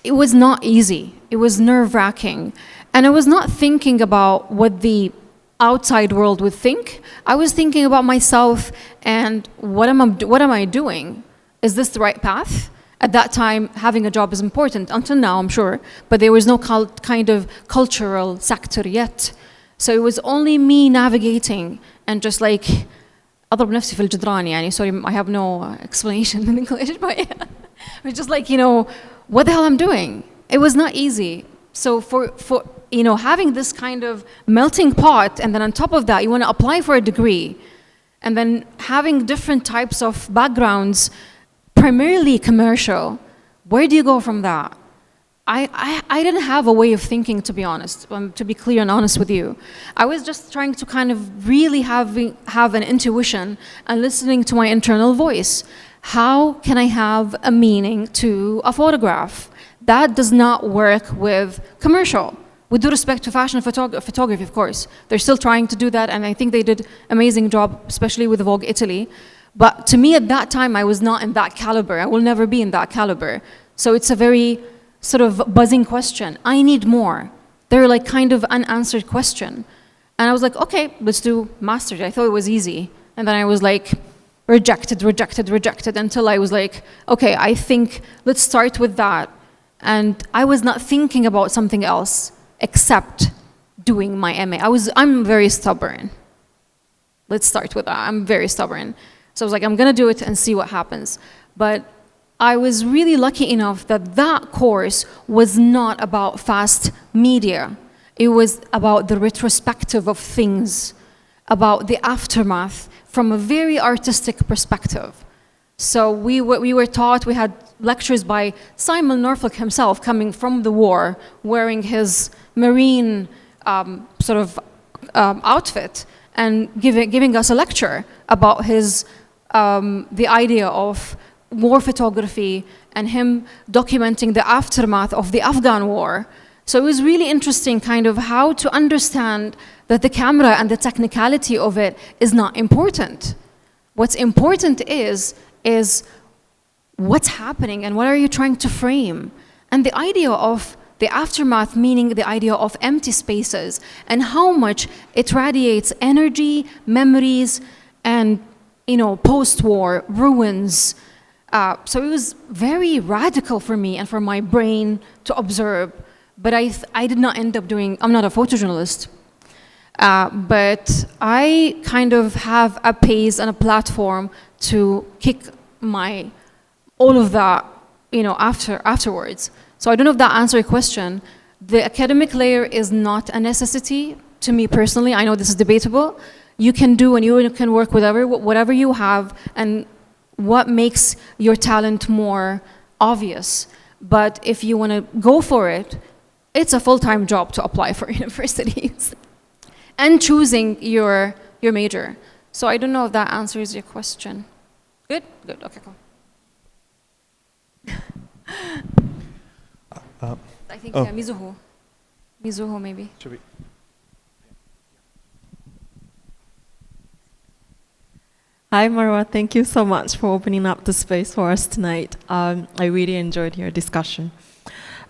It was not easy. It was nerve-wracking. And I was not thinking about what the outside world would think. I was thinking about myself and what am I doing? Is this the right path? At that time, having a job is important, until now, I'm sure, but there was no kind of cultural sector yet. So it was only me navigating and just like, أضرب نفسي في الجدران يعني, sorry, I have no explanation in English, but yeah. It's just like, what the hell I'm doing? It was not easy. So for having this kind of melting pot, and then on top of that, you want to apply for a degree, and then having different types of backgrounds, primarily commercial, where do you go from that? I didn't have a way of thinking, to be honest, to be clear and honest with you. I was just trying to kind of really have an intuition and listening to my internal voice. How can I have a meaning to a photograph? That does not work with commercial, with due respect to fashion photography, of course. They're still trying to do that, and I think they did amazing job, especially with Vogue Italy. But to me at that time, I was not in that caliber. I will never be in that caliber. So it's a very sort of buzzing question. I need more. They're like kind of unanswered question. And I was like, okay, let's do master's. I thought it was easy. And then I was like, rejected, until I was like, okay, I think let's start with that. And I was not thinking about something else except doing my MA. I'm very stubborn. Let's start with that. I'm very stubborn. So I was like, I'm gonna do it and see what happens. But I was really lucky enough that that course was not about fast media. It was about the retrospective of things, about the aftermath from a very artistic perspective. So we were taught, we had lectures by Simon Norfolk himself coming from the war, wearing his marine outfit, and giving us a lecture about his the idea of war photography and him documenting the aftermath of the Afghan war. So it was really interesting kind of how to understand that the camera and the technicality of it is not important. What's important is what's happening and what are you trying to frame. And the idea of the aftermath, meaning the idea of empty spaces and how much it radiates energy, memories, and post-war ruins. So it was very radical for me and for my brain to observe. But I did not end up doing, I'm not a photojournalist, but I kind of have a pace and a platform to kick all of that, afterwards. So I don't know if that answers your question. The academic layer is not a necessity to me personally. I know this is debatable. You can do and you can work with whatever you have and what makes your talent more obvious. But if you want to go for it, it's a full-time job to apply for universities and choosing your major. So I don't know if that answers your question. Good? Good, okay, cool. I think, Mizuho maybe. Should we? Hi, Marwa. Thank you so much for opening up the space for us tonight. I really enjoyed your discussion.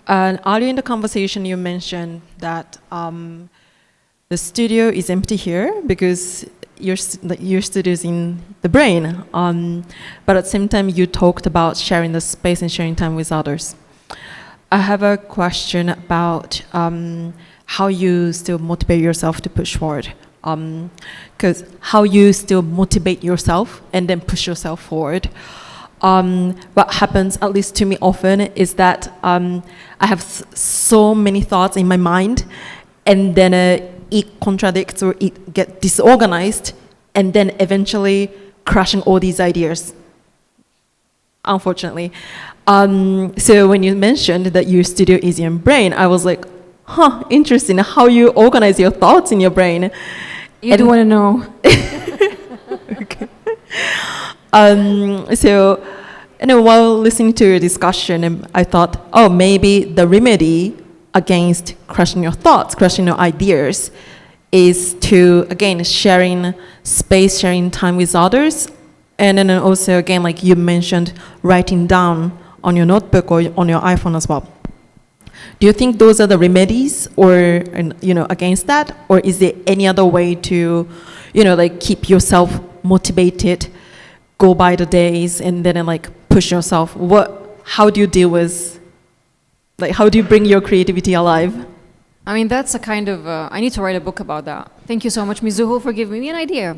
Earlier in the conversation, you mentioned that the studio is empty here because your studio is in the brain. But at the same time, you talked about sharing the space and sharing time with others. I have a question about how you still motivate yourself to push forward. Because how you still motivate yourself and then push yourself forward. What happens, at least to me often, is that I have so many thoughts in my mind, and then it contradicts or it gets disorganized, and then eventually crushing all these ideas, unfortunately. So when you mentioned that your studio is your brain, I was like, interesting how you organize your thoughts in your brain. You do want to know. Okay. So, while listening to your discussion, I thought, maybe the remedy against crushing your thoughts, crushing your ideas, is to, again, sharing space, sharing time with others, and then also, again, like you mentioned, writing down on your notebook or on your iPhone as well. Do you think those are the remedies, or against that, or is there any other way to, keep yourself motivated, go by the days, and then push yourself? How do you deal with, how do you bring your creativity alive? I mean, that's a kind of, I need to write a book about that. Thank you so much, Mizuho, for giving me an idea.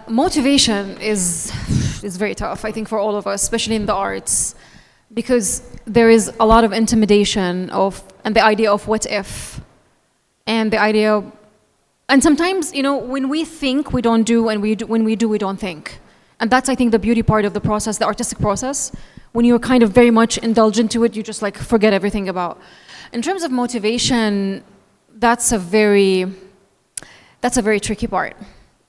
Motivation is very tough, I think, for all of us, especially in the arts, because there is a lot of intimidation and the idea of what if, and the idea, and sometimes, when we think, we don't do, and when we do, we don't think. And that's, I think, the beauty part of the process, the artistic process. When you're kind of very much indulgent to it, you just forget everything about. In terms of motivation, that's a very tricky part.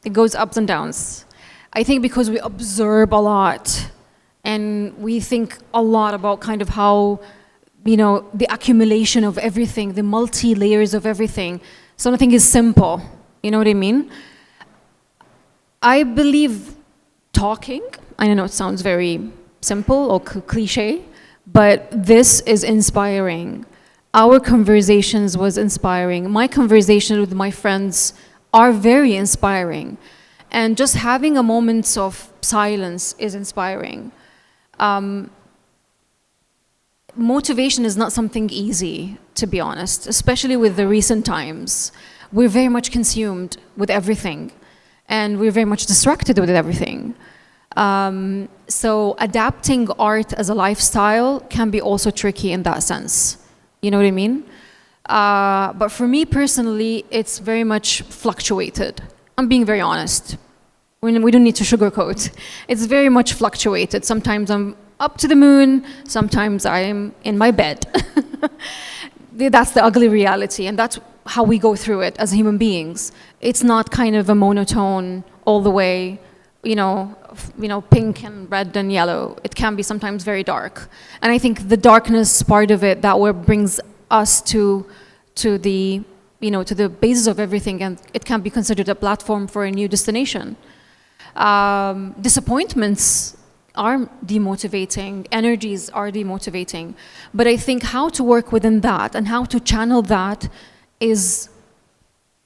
It goes ups and downs. I think because we observe a lot and we think a lot about kind of how the accumulation of everything, the multi-layers of everything. So nothing is simple. You know what I mean? I believe talking, I know it sounds very simple or cliche, but this is inspiring. Our conversations was inspiring. My conversation with my friends are very inspiring. And just having a moment of silence is inspiring. Motivation is not something easy, to be honest, especially with the recent times. We're very much consumed with everything, and we're very much distracted with everything. So adapting art as a lifestyle can be also tricky in that sense. You know what I mean? But for me personally, it's very much fluctuated. I'm being very honest. We don't need to sugarcoat. It's very much fluctuated. Sometimes I'm up to the moon, sometimes I'm in my bed. That's the ugly reality, and that's how we go through it as human beings. It's not kind of a monotone all the way, pink and red and yellow. It can be sometimes very dark. And I think the darkness part of it, that what brings us to the basis of everything, and it can be considered a platform for a new destination. Disappointments are demotivating, energies are demotivating. But I think how to work within that and how to channel that is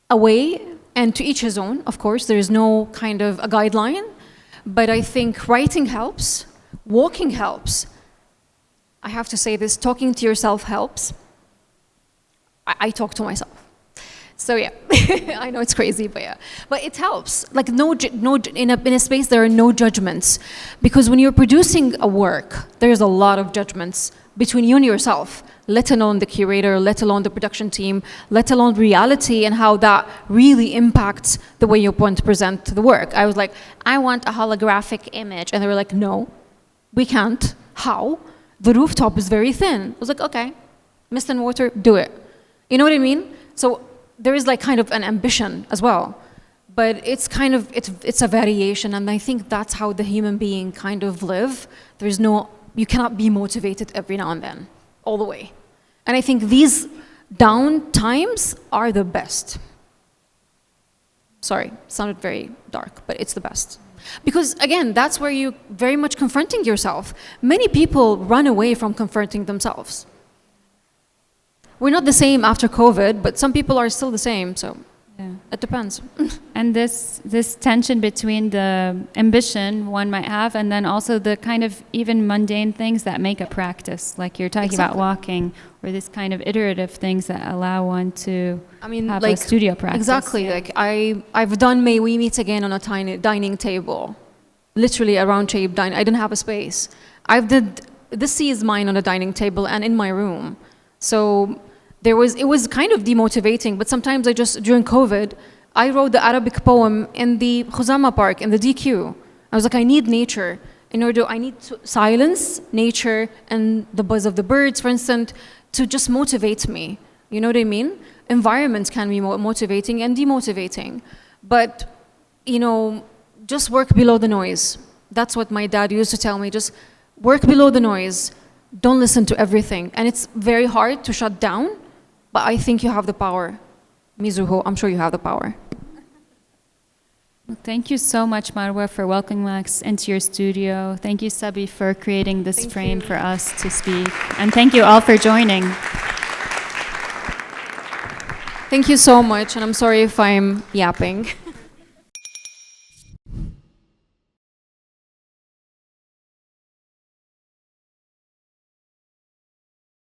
a way, and to each his own, of course. There is no kind of a guideline, but I think writing helps, walking helps. I have to say this, talking to yourself helps. I talk to myself. So yeah, I know it's crazy, but yeah. But it helps. Like in a space there are no judgments. Because when you're producing a work, there's a lot of judgments between you and yourself, let alone the curator, let alone the production team, let alone reality and how that really impacts the way you want to present the work. I was like, I want a holographic image. And they were like, no, we can't. How? The rooftop is very thin. I was like, okay, mist and water, do it. You know what I mean? So there is like kind of an ambition as well, but it's kind of, it's a variation, and I think that's how the human being kind of live. You cannot be motivated every now and then, all the way. And I think these down times are the best. Sorry, sounded very dark, but it's the best. Because again, that's where you very much confronting yourself. Many people run away from confronting themselves. We're not the same after COVID, but some people are still the same, so yeah, it depends. And this tension between the ambition one might have and then also the kind of even mundane things that make a practice, like you're talking about walking, or this kind of iterative things that allow one to have a studio practice. Exactly, yeah. Like I've done May We Meet Again on a tiny dining table, literally a round-shaped dining. I didn't have a space. This sea is mine on a dining table and in my room. So it was kind of demotivating, but sometimes during COVID, I wrote the Arabic poem in the Khuzama Park, in the DQ. I was like, I need nature. I need silence, nature, and the buzz of the birds, for instance, to just motivate me. You know what I mean? Environments can be motivating and demotivating. But, just work below the noise. That's what my dad used to tell me, just work below the noise. Don't listen to everything. And it's very hard to shut down, but I think you have the power. Mizuho, I'm sure you have the power. Well, thank you so much, Marwah, for welcoming us into your studio. Thank you, Sabi, for creating this frame for us to speak. And thank you all for joining. Thank you so much, and I'm sorry if I'm yapping.